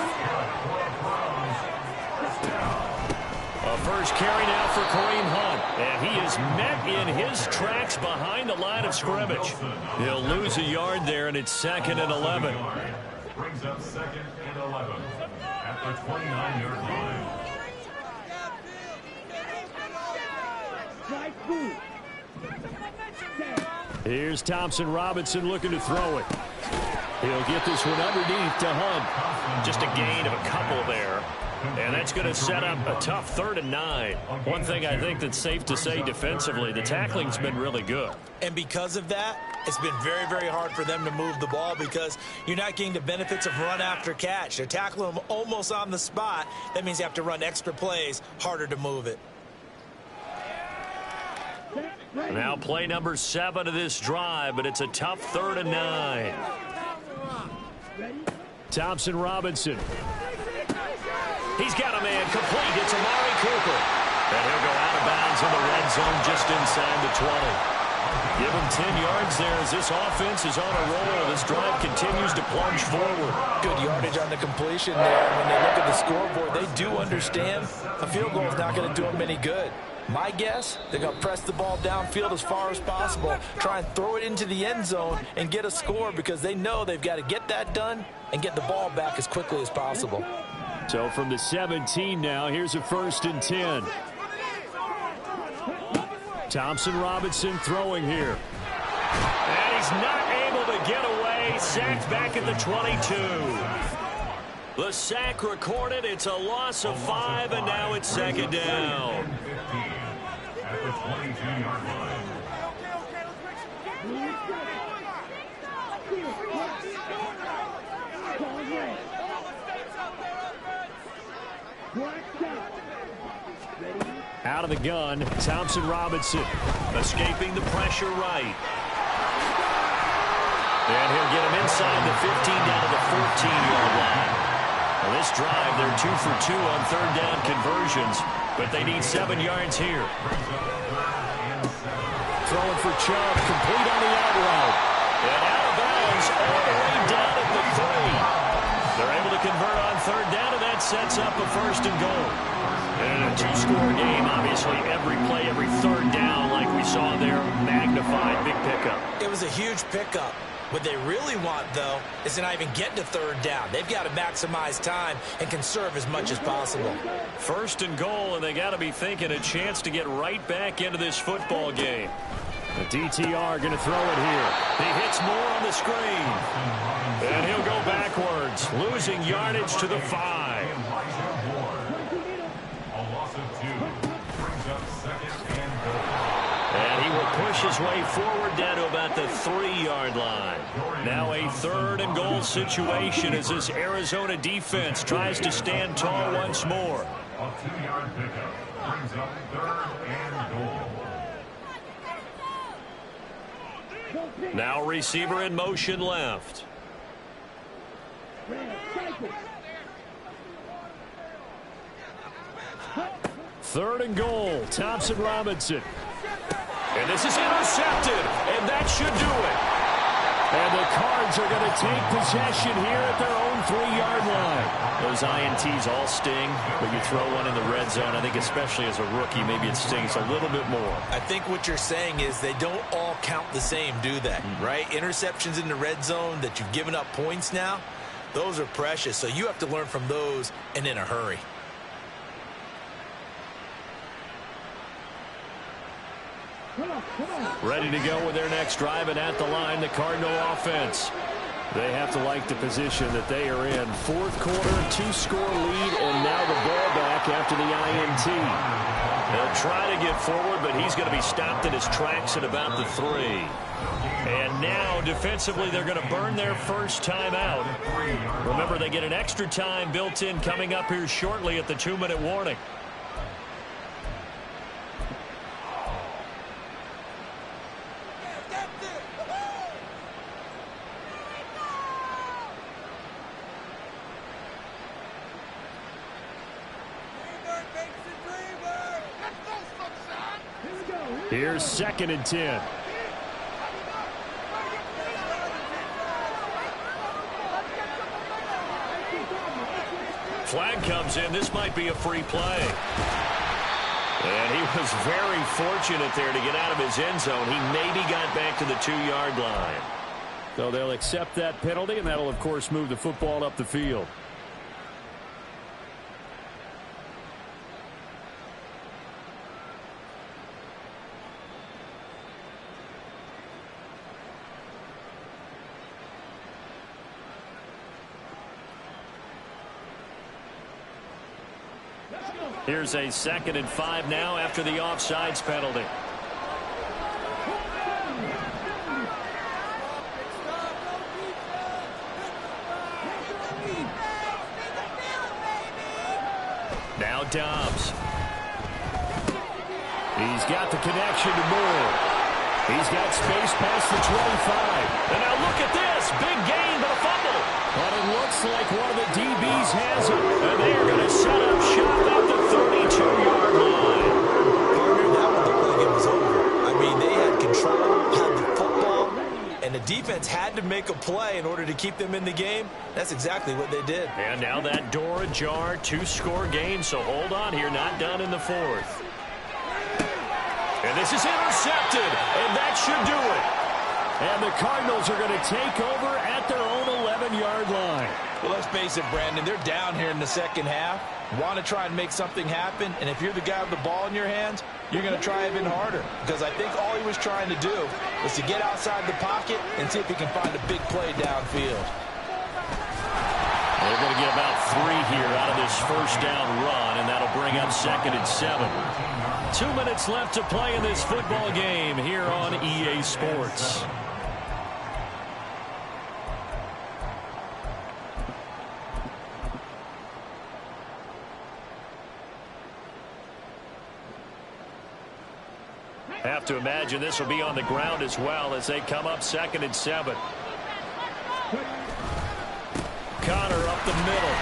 A first carry now for Kareem Hunt, and he is met in his tracks behind the line of scrimmage. He'll lose a yard there, and it's 2nd and 11. Brings up 2nd and 11 at the 29-yard line. Here's Thompson Robinson looking to throw it. He'll get this one underneath to Hunt. Just a gain of a couple there. And that's going to set up a tough 3rd and 9. One thing I think that's safe to say defensively, the tackling's been really good. And because of that, it's been very, very hard for them to move the ball because you're not getting the benefits of run after catch. They're tackling them almost on the spot. That means you have to run extra plays, harder to move it. Now play number 7 of this drive, but it's a tough 3rd and 9. Thompson Robinson. He's got a man complete. It's Amari Cooper. And he'll go out of bounds in the red zone just inside the 20. Give him 10 yards there as this offense is on a roll. This drive continues to plunge forward. Good yardage on the completion there. When they look at the scoreboard, they do understand a field goal is not going to do them any good. My guess, they're going to press the ball downfield as far as possible, try and throw it into the end zone and get a score because they know they've got to get that done and get the ball back as quickly as possible. So from the 17 now, here's a 1st and 10. Thompson Robinson throwing here. And he's not able to get away. Sacked back at the 22. The sack recorded. It's a loss of 5, and now it's second down. At the 22-yard line. Out of the gun, Thompson Robinson escaping the pressure right. And he'll get him inside the 15 down to the 14-yard line. Well, this drive, they're 2 for 2 on third down conversions, but they need 7 yards here. Throwing for Chubb, complete on the out route. And out of bounds all the way down at the 3. They're able to convert on third down, and that sets up a first and goal. And a 2-score game, obviously every play, every third down, like we saw there, magnified, big pickup. It was a huge pickup. What they really want, though, is to not even get to third down. They've got to maximize time and conserve as much as possible. First and goal, and they got to be thinking a chance to get right back into this football game. The DTR going to throw it here. He hits Moore on the screen. And he'll go backwards, losing yardage to the 5. And he will push his way forward down to about the 3-yard line. Now a third and goal situation as this Arizona defense tries to stand tall once more. A 2-yard pickup brings up third and goal. Now receiver in motion left. Third and goal, Thompson Robinson. And this is intercepted, and that should do it. And the Cards are going to take possession here at their own 3-yard line. Those INTs all sting, but you throw one in the red zone, I think especially as a rookie, maybe it stings a little bit more. I think what you're saying is they don't all count the same, do they? Right? Interceptions in the red zone that you've given up points now, those are precious. So you have to learn from those and in a hurry. Ready to go with their next drive, and at the line, the Cardinal offense. They have to like the position that they are in. Fourth quarter, 2-score lead, and now the ball back after the INT. They'll try to get forward, but he's going to be stopped in his tracks at about the 3. And now, defensively, they're going to burn their first time out. Remember, they get an extra time built in coming up here shortly at the 2-minute warning. Here's 2nd and 10. Flag comes in. This might be a free play. And he was very fortunate there to get out of his end zone. He maybe got back to the 2-yard line. So they'll accept that penalty, and that'll, of course, move the football up the field. Here's a 2nd and 5 now after the offsides penalty. Now Dobbs. He's got the connection to Moore. He's got space past the 25. And now look at this. Big gain, but a fumble. But it looks like one of the DBs has it. And they are going to set up shop at the 32-yard line. Partner, that one looked like it was over. I mean, they had control, had the football, and the defense had to make a play in order to keep them in the game. That's exactly what they did. And now that door ajar, 2-score game, so hold on here, not done in the 4th. And this is intercepted, and that should do it. And the Cardinals are going to take over at their own 11-yard line. Well, let's face it, Brandon, they're down here in the second half. Want to try and make something happen, and if you're the guy with the ball in your hands, you're going to try even harder. Because I think all he was trying to do was to get outside the pocket and see if he can find a big play downfield. They're going to get about 3 here out of this first down run, and that'll bring up 2nd and 7. 2 minutes left to play in this football game here on EA Sports. Have to imagine this will be on the ground as well as they come up 2nd and 7. Connor up the middle.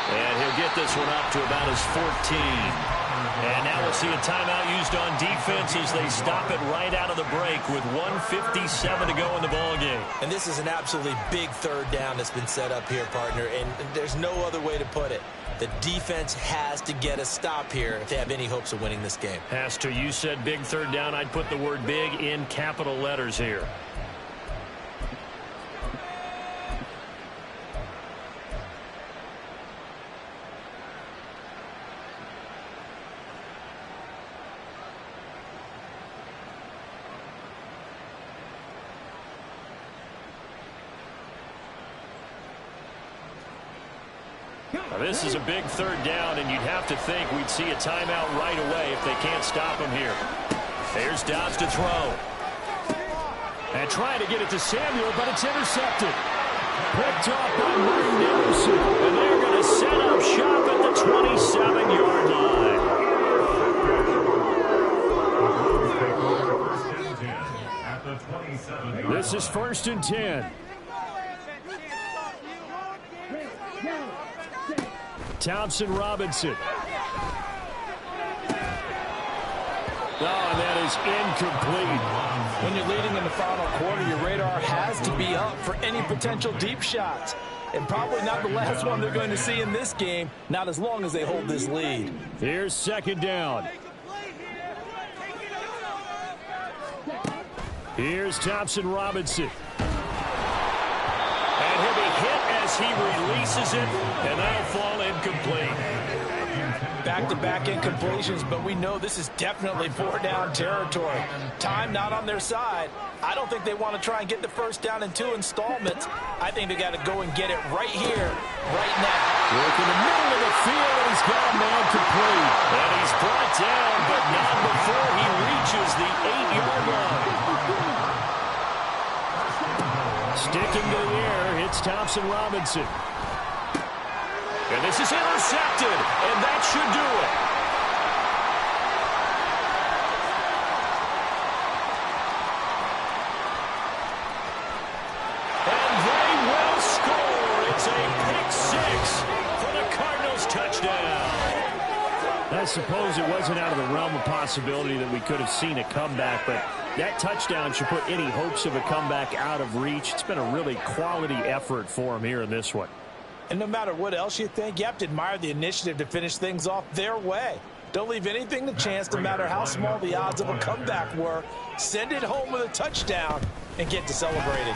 And he'll get this one up to about his 14. And now we'll see a timeout used on defense as they stop it right out of the break with 1:57 to go in the ballgame. And this is an absolutely big third down that's been set up here, partner. And there's no other way to put it. The defense has to get a stop here if they have any hopes of winning this game. Has to. You said big third down. I'd put the word big in capital letters here. Now, this is a big third down, and you'd have to think we'd see a timeout right away if they can't stop him here. There's Dobbs to throw. And trying to get it to Samuel, but it's intercepted. Picked off by Martin Emerson. And they're going to set up shop at the 27-yard line. This is 1st and 10. Thompson Robinson. And that is incomplete. When you're leading in the final quarter, your radar has to be up for any potential deep shots. And probably not the last one they're going to see in this game, not as long as they hold this lead. Here's 2nd down. Here's Thompson Robinson. And he'll be hit as he releases it, and that'll fall incomplete. Back-to-back incompletions, but we know this is definitely 4-down territory. Time not on their side. I don't think they want to try and get the first down in 2 installments. I think they got to go and get it right here, right now. Look in the middle of the field, and he's got a man complete. And he's brought down, but not before he reaches the 8-yard line. Sticking to the air, it's Thompson Robinson. And this is intercepted, and that should do it. And they will score. It's a pick 6 for the Cardinals touchdown. I suppose it wasn't out of the realm of possibility that we could have seen a comeback, but that touchdown should put any hopes of a comeback out of reach. It's been a really quality effort for him here in this one. And no matter what else you think, you have to admire the initiative to finish things off their way. Don't leave anything to chance, no matter how small the odds of a comeback were. Send it home with a touchdown and get to celebrating.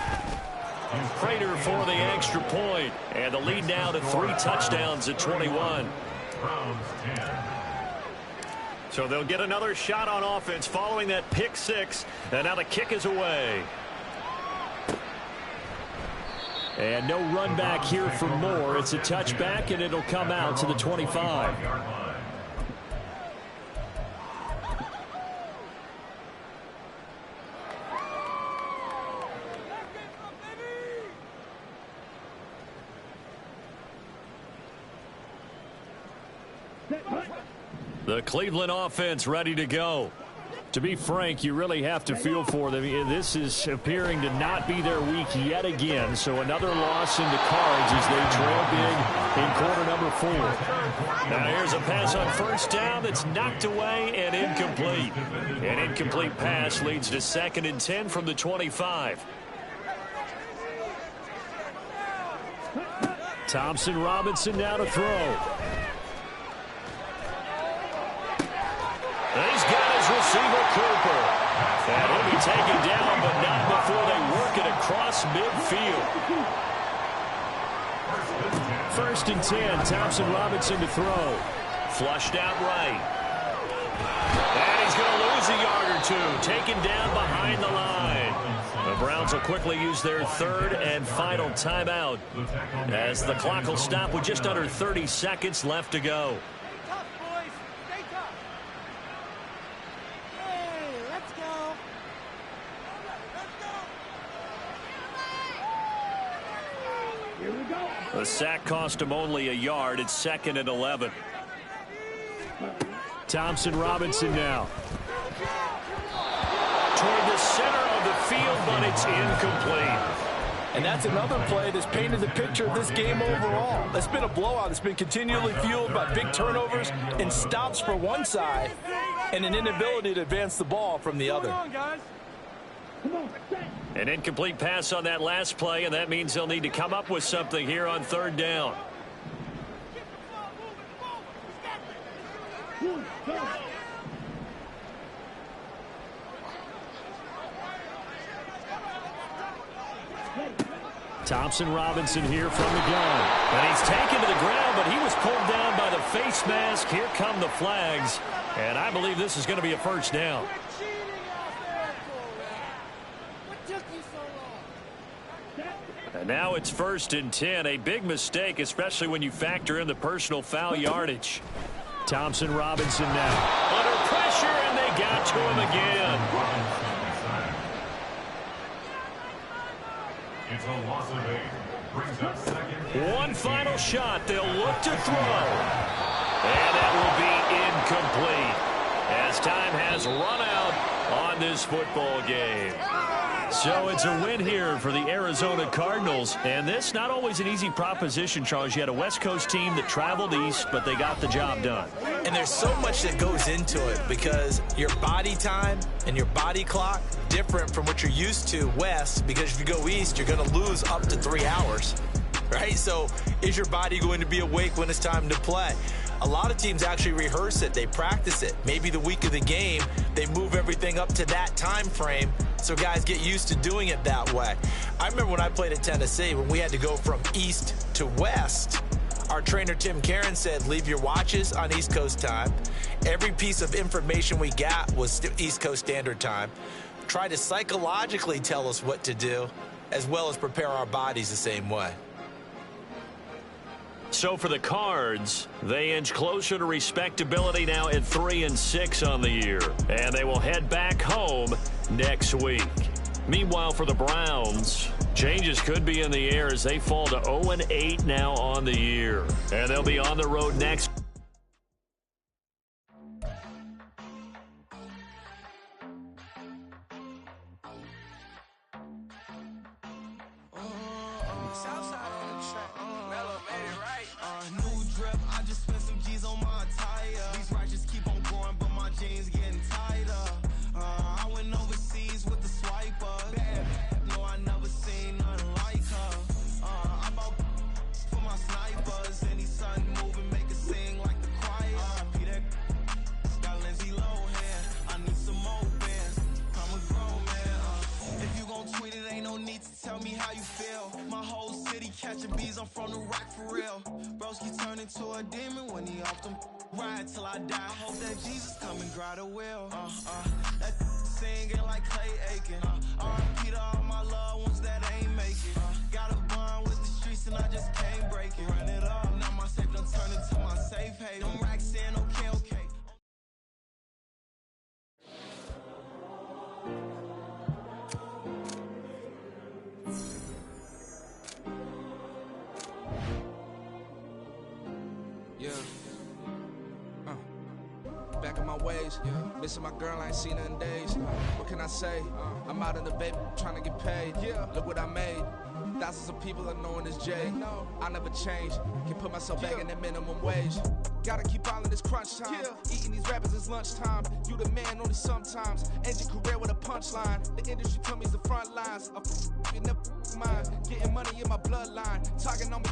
Prater for the extra point. And the lead now to 3 touchdowns at 21. So they'll get another shot on offense following that pick 6. And now the kick is away. And no run back here for Moore. It's a touchback, and it'll come out to the 25. The Cleveland offense ready to go. To be frank, you really have to feel for them. This is appearing to not be their week yet again. So another loss in the cards as they trail big in quarter number 4. Now here's a pass on first down that's knocked away and incomplete. An incomplete pass leads to 2nd and 10 from the 25. Thompson Robinson now to throw. He's got his receiver, Cooper. And he'll be taken down, but not before they work it across midfield. 1st and 10, Thompson Robinson to throw. Flushed out right. And he's going to lose a yard or two, taken down behind the line. The Browns will quickly use their 3rd and final timeout as the clock will stop with just under 30 seconds left to go. Stay tough, boys. Stay tough. Hey, let's go. All right, let's go. Here we go. The sack cost him only a yard. It's 2nd and 11. Thompson Robinson now. Toward the center of the field, but it's incomplete. And that's another play that's painted the picture of this game overall. It's been a blowout. It's been continually fueled by big turnovers and stops for one side and an inability to advance the ball from the other. An incomplete pass on that last play, and that means they'll need to come up with something here on 3rd down. Thompson Robinson here from the gun. And he's taken to the ground, but he was pulled down by the face mask. Here come the flags. And I believe this is going to be a 1st down. And now it's 1st and 10. A big mistake, especially when you factor in the personal foul yardage. Thompson Robinson now. Under pressure, and they got to him again. It's a loss of 8. Brings up 2nd. One final shot. They'll look to throw. And that will be incomplete as time has run out on this football game. So it's a win here for the Arizona Cardinals. And this not always an easy proposition, Charles. You had a West Coast team that traveled east, but they got the job done. And there's so much that goes into it because your body time and your body clock different from what you're used to west, because if you go east, you're going to lose up to 3 hours, right? So is your body going to be awake when it's time to play? A lot of teams actually rehearse it. They practice it. Maybe the week of the game, they move everything up to that time frame so guys get used to doing it that way. I remember when I played at Tennessee, when we had to go from east to west, our trainer Tim Karen said, leave your watches on East Coast time. Every piece of information we got was East Coast Standard Time. Try to psychologically tell us what to do, as well as prepare our bodies the same way. So for the Cards, they inch closer to respectability now at 3-6 on the year. And they will head back home next week. Meanwhile, for the Browns, changes could be in the air as they fall to 0-8 now on the year. And they'll be on the road next. Catching bees, I'm from the rock for real. Broski turned into a demon when he off them ride till I die. Hope that Jesus come and grab the wheel. That singing like Clay Aiken. R.I.P. to all my loved ones that ain't make it. Got a bond with the streets and I just can't break it. Run it up, now my safe done turned into my safe haven. Them racks saying okay, okay. Back in my ways, missing my girl, I ain't seen her in days. What can I say? I'm out in the baby, trying to get paid. Look what I made. Thousands of people are knowing this Jay. I never change. Can put myself back in the minimum wage. Gotta keep all in this crunch time. Eating these rappers is lunchtime. You the man only sometimes. End your career with a punchline. The industry told me it's the front lines. You never mind. Getting money in my bloodline. Talking on me,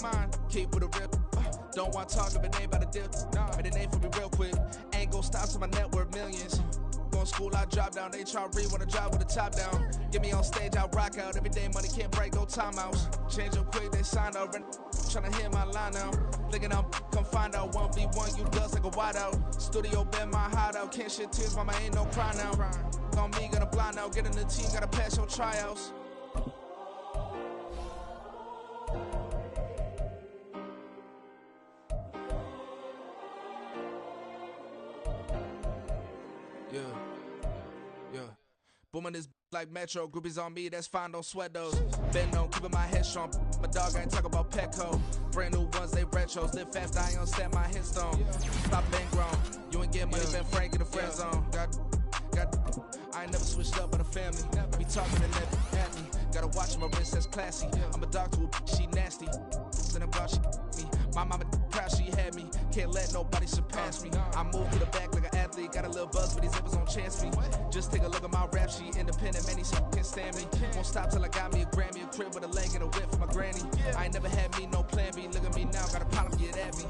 mine. Keep with a rip. Don't want to talk if it ain't about a dip. Made a name for me real quick. Ain't gon' stop till my net worth millions. Going to school, I drop down. They try to read when I drive with the top down. Get me on stage, I rock out. Every day money can't break, no timeouts. Change up quick, they sign up. Tryna hear my line out. Thinking I'm come find out 1v1, you dust like a wideout. Studio been my hideout. Can't shed tears, mama ain't no cry now. On me, gonna blind out. Get in the team, gotta pass your tryouts. Yeah. Booming this like Metro. Groupies on me, that's fine, don't sweat those. Been on, keeping my head strong. My dog ain't talk about Petco. Brand new ones, they retros. Live fast, I ain't on set my headstone. Stop been grown. You ain't getting money, been Frank in the friend zone. Got. I ain't never switched up with a family. Be talking and let at me. Gotta watch my wrist, that's classy. I'm a dog to a she nasty. Then I'm glad she me. My mama proud she had me. Can't let nobody surpass me. I move to the back like an athlete. Got a little buzz, but these zippers don't chance me. Just take a look at my rap sheet. Independent, man, these can't stand me. Won't stop till I got me a Grammy, a crib with a leg and a whip for my granny. I ain't never had me no plan B. Look at me now, got a problem, get at me.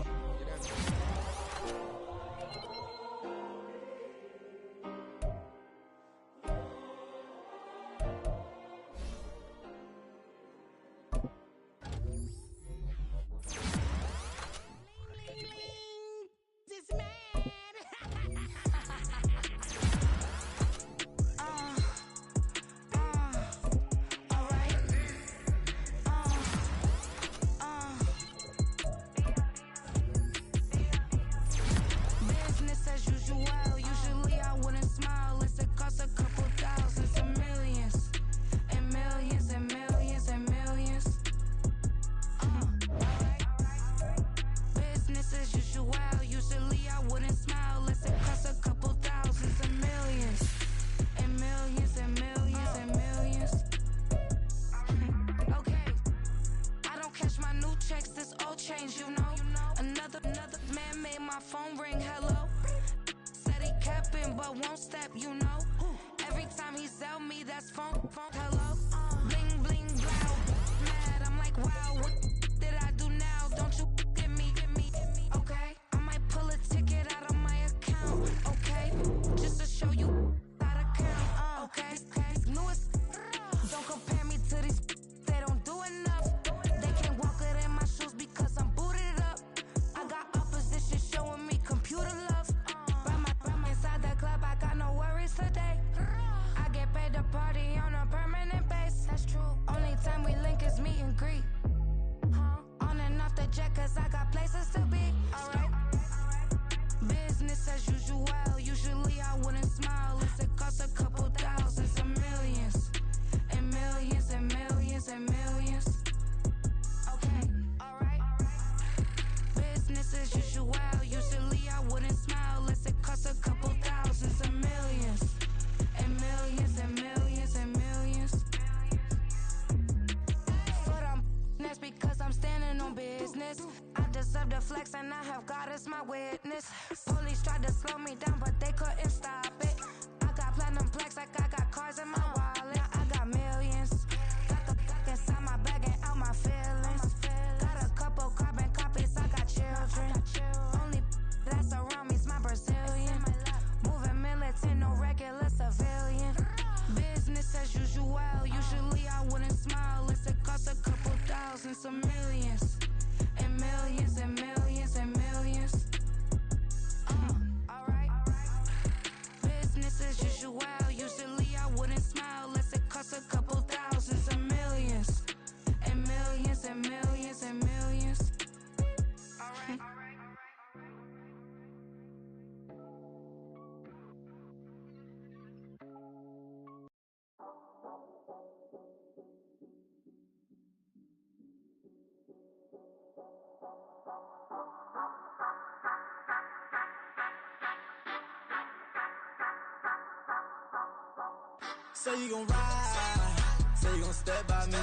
Say you gon' ride, say you gon' step by me,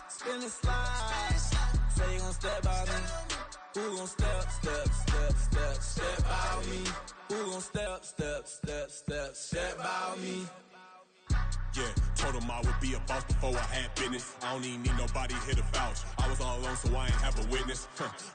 spin and slide, say you gon' step by me, who gon' step by me, who gon' step by me, Yeah, told him I would be a boss before I had business. I don't even need nobody here to vouch. I was all alone, so I ain't have a witness.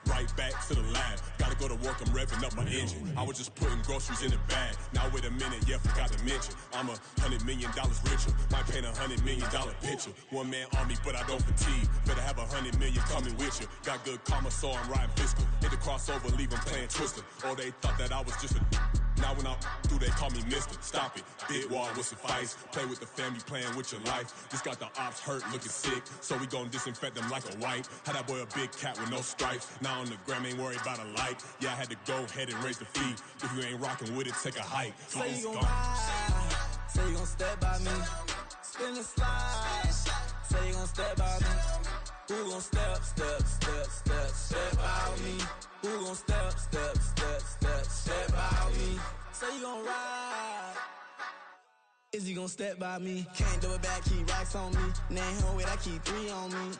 Right back to the lab. Gotta go to work, I'm revving up my engine. I was just putting groceries in the bag. Now wait a minute, yeah, forgot to mention. I'm $100 million richer. Might paint $100 million picture. One man army, but I don't fatigue. Better have 100 million coming with you. Got good karma, so I'm riding fiscal. Hit the crossover, leave them playing Twister. Oh, they thought that I was just a... Now when I'm through, they call me Mister. Stop it. Big wall will suffice. Play with the family, playing with your life. Just got the ops hurt, looking sick. So we gon' disinfect them like a wipe. Had that boy a big cat with no stripes. Now on the gram, ain't worried about a light. Yeah, I had to go ahead and raise the fee. If you ain't rocking with it, take a hike. Say you gon' ride. Say you gon' step by me. Spin and slide. Say you gon' step by me. Who gon' step by me? Who gon' step by me? Say you gon' ride. Is he gon' step by me? Can't do it back, keep racks on me. Name home with I keep 3 on me.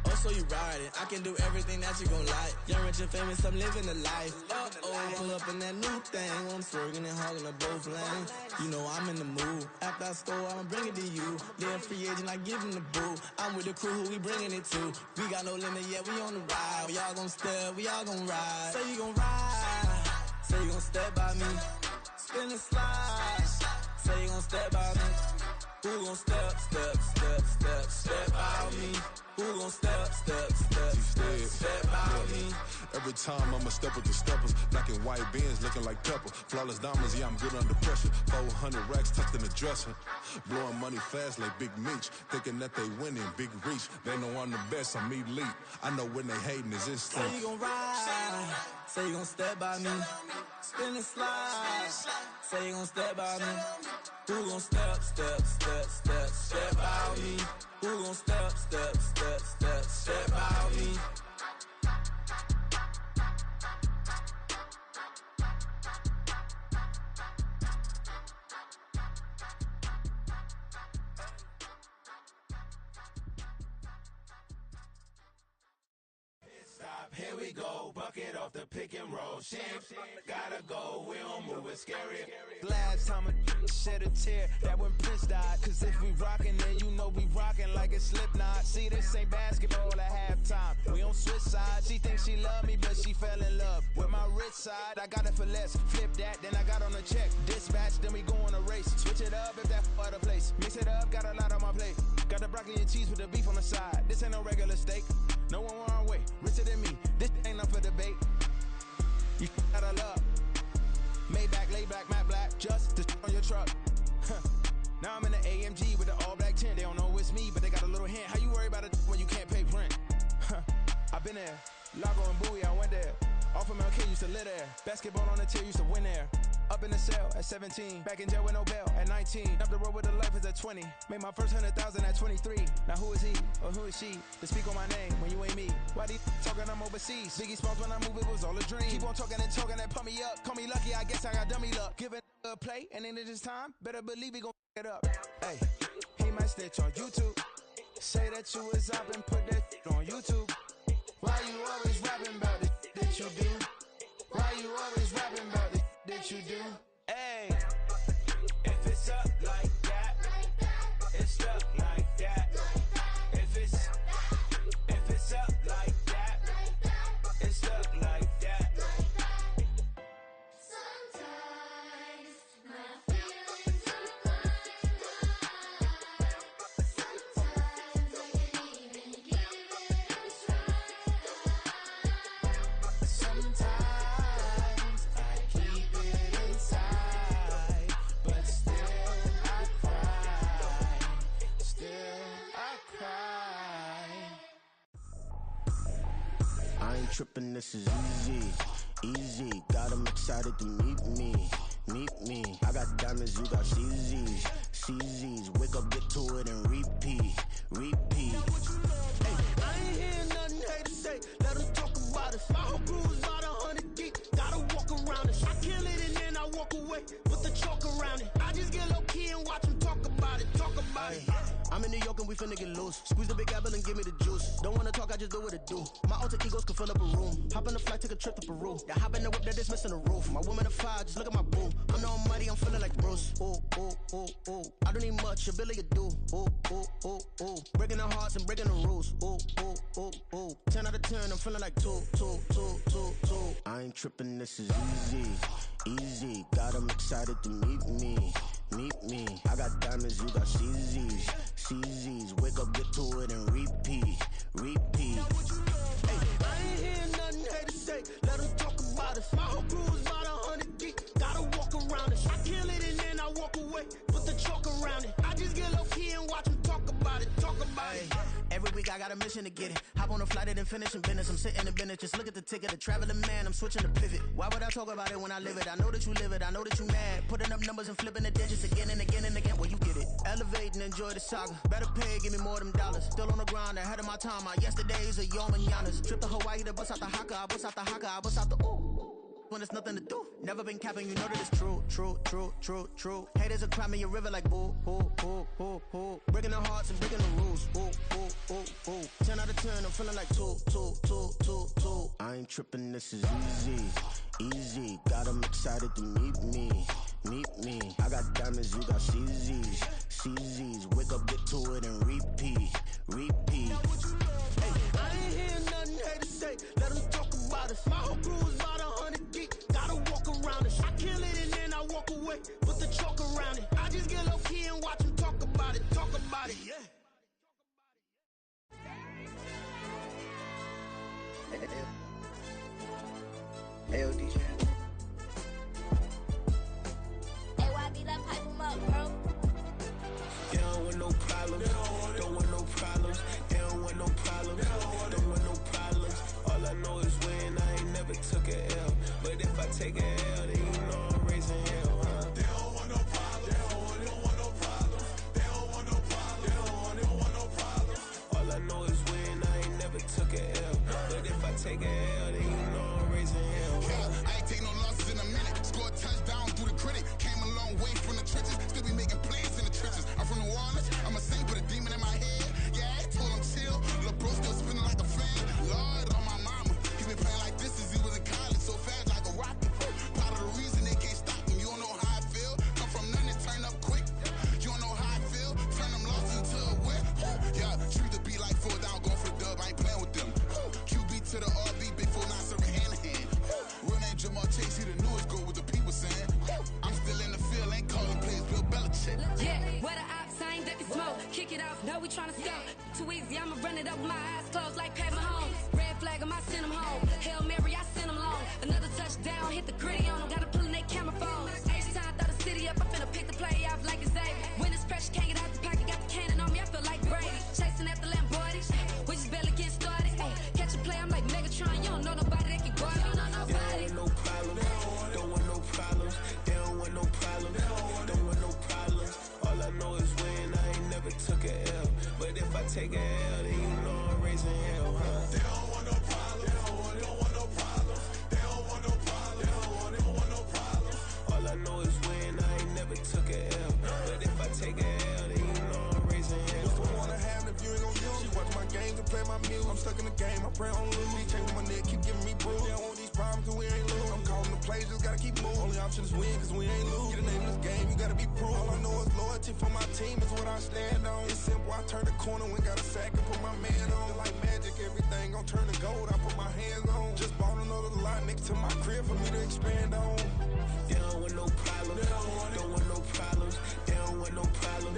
Oh, so you ride it. I can do everything that you gon' like. Young, rich, and famous, I'm living the life. Uh-oh, pull up in that new thing. When I'm swerving and hogging up both lanes. You know I'm in the mood. After I score, I'ma bring it to you. They're a free agent, I give him the boo. I'm with the crew, who we bringing it to. We got no limit, yeah, we on the ride. We all gon' step, we all gon' ride. Say you gon' ride. Say you gon' step by me. Spin and slide. Say you gon' step by me. Who gon' step by me? Who gon' step by me? Every time I'ma step with the steppers. Black and white beans looking like pepper. Flawless diamonds, yeah, I'm good under pressure. 400 racks tucked in the dresser. Blowing money fast like Big Meech. Thinking that they winning, big reach. They know I'm the best, I'm elite. I know when they hating is instinct. Say you gon' ride. Say you gon' step by me. Spin and slide. Say you gon' step by me. Who gon' step by me? Who gon' step by me? Here we go, bucket off the pick and roll. Shit, gotta go, we don't move it scary. Last time a shed a tear, that when Prince died. Cause if we rockin', then you know we rockin' like it's Slipknot. See, this ain't basketball at halftime. We on switch sides. She thinks she love me, but she fell in love with my rich side. I got it for less. Flip that, then I got on a check. Dispatch, then we go on a race. Switch it up if that other place. Mix it up, got a lot on my plate. Got the broccoli and cheese with the beef on the side. This ain't no regular steak. No one wrong way, richer than me. This ain't up for debate. You got a love. Maybach, lay back, matte black, just to on your truck. Now I'm in the AMG with the all black tint. They don't know it's me, but they got a little hint. How you worry about it when you can't pay rent? I've been there. Lago and Bowie, I went there. Off of MLK, used to live there. Basketball on the tier, used to win there. Up in the cell at 17. Back in jail with no bail at 19. Up the road with the life is at 20. Made my first 100,000 at 23. Now who is he or who is she to speak on my name when you ain't me? Why they talking I'm overseas? Biggie Smalls when I move it was all a dream. Keep on talking and pump me up. Call me lucky, I guess I got dummy luck. Give it a play and then it's time. Better believe he gon' it up. Hey, he might stitch on YouTube. Say that you was up and put that on YouTube. Why you always rapping about it that you do? Why you always rapping about it that you do? Hey, if it's up like that, it's up like that. If it's up like that, it's up like that. Sometimes my feelings are blind. Sometimes I can't even give it a try. Sometimes I keep it inside, but still I cry. Still I cry. I ain't tripping, this is easy, easy. Got them excited to meet me. I got diamonds, you got CZs. Wake up, get to it, and repeat. Hey, I ain't hear nothing haters say. Let them talk about us. My whole crew is about 100 deep. Gotta walk around us. I kill it and then I walk away with the chalk around it. I just get low key and watch them talk about it. I'm I'm in New York and we finna get loose. Squeeze the big apple and give me the juice. Don't wanna talk, I just do what it do. My alter egos can fill up a room. Hop on the flight, take a trip to Peru. That hop in the whip that is missing the roof. My woman a fire, just look at my boo. I'm the almighty, I'm feeling like Bruce. Ooh, ooh, ooh, ooh. I don't need much, ability to do. Ooh, ooh, ooh, ooh. Breaking the hearts and breaking the rules. Ooh, ooh, ooh, ooh. 10 out of 10, I'm feeling like 2, 2, 2, 2, 2. I ain't tripping, this is easy. Easy, got 'em excited to meet me. Meet me. I got diamonds, you got CZs. CZs, wake up, get to it and repeat. Repeat. Hey, I ain't hearing nothing haters say. Let them talk about us. My whole crew is about 100 deep. Gotta walk around it. I kill it and then I walk away. Put the chalk around it. I just get low key and watch them talk about it. Talk about it. Every week I got a mission to get it. Hop on a flight and then finish in business. I'm sitting in business, just look at the ticket. A traveling man, I'm switching to pivot. Why would I talk about it when I live it? I know that you live it, I know that you mad. Putting up numbers and flipping the digits again and again and again. Well, you get it. Elevate and enjoy the saga. Better pay, give me more of them dollars. Still on the grind, ahead of my time. My yesterdays are yo mananas. Trip to Hawaii to bust out the haka. I bust out the haka, I bust out the ooh. When there's nothing to do. Never been capping, you know that it's true, true, true, true, true. Haters are crying me a river like boo, boo, boo, boo, boo. Breaking the hearts and breaking the rules. Ooh, ooh, ooh, ooh. 10 out of 10, I'm feeling like 2, 2, 2, 2, 2. I ain't tripping, this is easy. Easy, got 'em excited to meet me. Meet me. I got diamonds, you got CZs. CZs, wake up, get to it and repeat. Repeat. Hey, I ain't hearing nothing haters say. Let them talk about us. My whole crew is about 100 deep. Gotta walk around it. I kill it and then I walk away. Put the chalk around it. I just get low key and watch them talk about it. Talk about it, yeah. Hey, DJ. Hey, YB, let's pipe him up, bro. They don't want no problems. Don't want no problems. They don't want no problems. Don't want no problems. All I know is win. I ain't never took a L. But if I take a L, then you know I'm raising hell, huh? They don't want no problems. They don't want no problems. They don't want no problems. They don't want no problems. All I know is win. I ain't never took a L. But if I take a L, then you know I'm raising hell, huh? Yeah, I ain't take no losses in a minute. Scored touchdown through the critic. Came a long way from the trenches. Still be making plays in the trenches. I'm from New Orleans. I'm a saint, put a demon in my head. Yeah, I told him chill. Lil' bro still spinning like a fan. Lord on my mama. He been playing like this since he was in college. So fast like a rocket. Part of the reason they can't stop him. You don't know how I feel. Come from nothing, turn up quick. You don't know how I feel. Turn them losses into a whip. Yeah, treat the beat like 4 down, going for the dub. I ain't playing with them. QB to the RB, big 4-9 serving hand to hand. Real name Jamar Chase, he the newest goal with the people saying. I'm still in the field, ain't calling plays, Bill Belichick. Yeah, where the ops, I ain't ducking smoke. Kick it off, know we tryna score. Too easy, I'ma run it up with my eyes closed like Pat Mahomes. Red flag, I send him home. Hail Mary, I send him long. Another touchdown, hit the gritty on him. Gotta pull in they camera phones. H-time, throw the city up, I finna pick the play off like it's Xavier. When it's pressure, can't get out the pocket, got the cannon on me, I feel like Brady. Chasing after Lamborghini, we just barely get started. Ay, catch a play, I'm like Megatron, you don't know nobody that can guard me. You know nobody. They don't want no problems. Don't want no problems. They don't want no problems. Don't want no problems. All I know is win. I ain't never took a L. But if I take a L, then you know I'm raising hell, huh? They don't want no problems. They don't want no problems. They don't want no problems. They don't want no problems. All I know is win. I ain't never took a L. But if I take a L, then you know I'm raising hell. What's the point of having if you ain't gon' use? She watch my games and play my music. I'm stuck in the game, I pray on lose. These chains on my neck keep giving me bruise. They don't want these problems cause we ain't lose. I'm calling the plays, just gotta keep moving. Only option is win cause we ain't lose. Get the name of this game, you gotta be proof. All I know is loyalty for my team is what I stand on. It's simple, I turn the corner when got a sack and put my man on. Like magic, everything gon' turn to gold, I put my hands on. Just bought another lot next to my crib for me to expand on. They don't want no problems. Don't want no problems. They don't want no problems.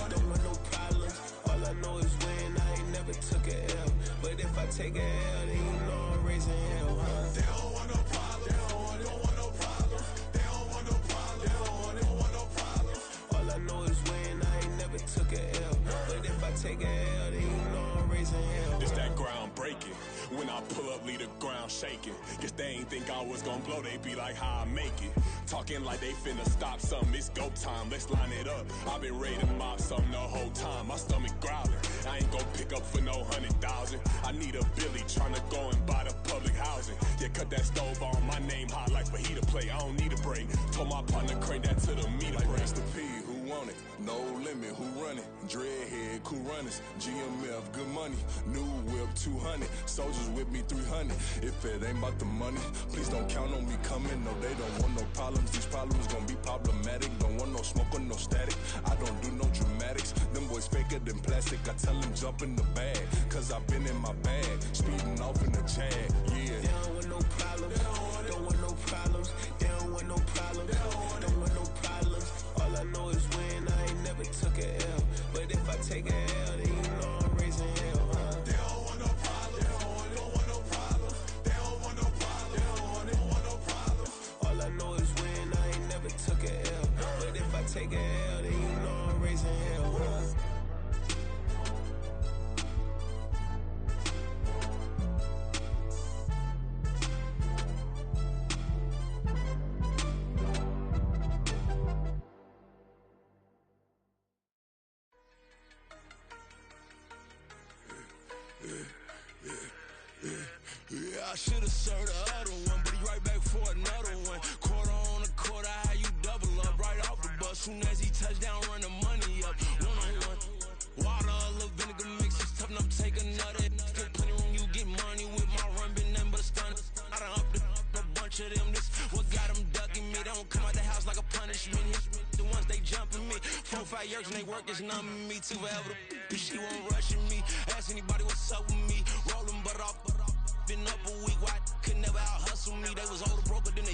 Don't want no problems. All I know is win. I ain't never took a L. But if I take a L, then you know I'm raising hell, huh? They don't want no problems. They don't want no problems. They don't want no problems. They don't want no problems. All I know is win. I ain't never took a L. But if I take a L, then you know I'm raising hell. It's that ground breaking. When I pull up, leave the ground shaking. Guess they ain't think I was gonna blow, they be like, how I make it. Talking like they finna stop something, it's go time, let's line it up. I've been ready to mop something the whole time, my stomach growling. I ain't gon' pick up for no 100,000. I need a Billy tryna go and buy the public housing. Yeah, cut that stove on, my name hot like fajita play, I don't need a break. Told my partner crank that to the meter break. Mr. P, who want it? No limit, who running? Dreadhead, cool runners. GMF, good money. New whip, 200. Soldiers with me, 300. If it ain't about the money, please don't count on me coming. No, they don't want no problems. These problems gon' be problematic. Don't want no smoke or no static. I don't do no dramatics. Them boys faker than plastic. I tell them jump in the bag, cause I've been in my bag. Speeding off in the Jag, yeah. They don't want no problems. Don't want no problems. They don't want no problems. Don't want no problems. All I know is win. I ain't never took a L. But if I take a L, then you know I'm raising hell, huh? They don't want no problems. They don't want no problems. They don't want no problems. They don't want no problems. All I know is win. I ain't never took a L. But if I take a L, then you know I'm raising hell, huh? Yeah, I should've served the other one, but he right back for another one. Quarter on a quarter, how you double up right off the bus. Soon as he touch down, run the money up. One-on-one. Water, a little vinegar mix, it's tough enough to take another. Still plenty room, you get money with my run, been nothing but a stun. I done up a bunch of them, this what got them ducking me. They don't come out the house like a punishment. The ones they jumping me. 4-5 years and they work is numbing me. Too forever, she won't rushing me. Ask anybody what's up with me. Rolling butt off. Been up a week, why could never out hustle me? They was older, broker than the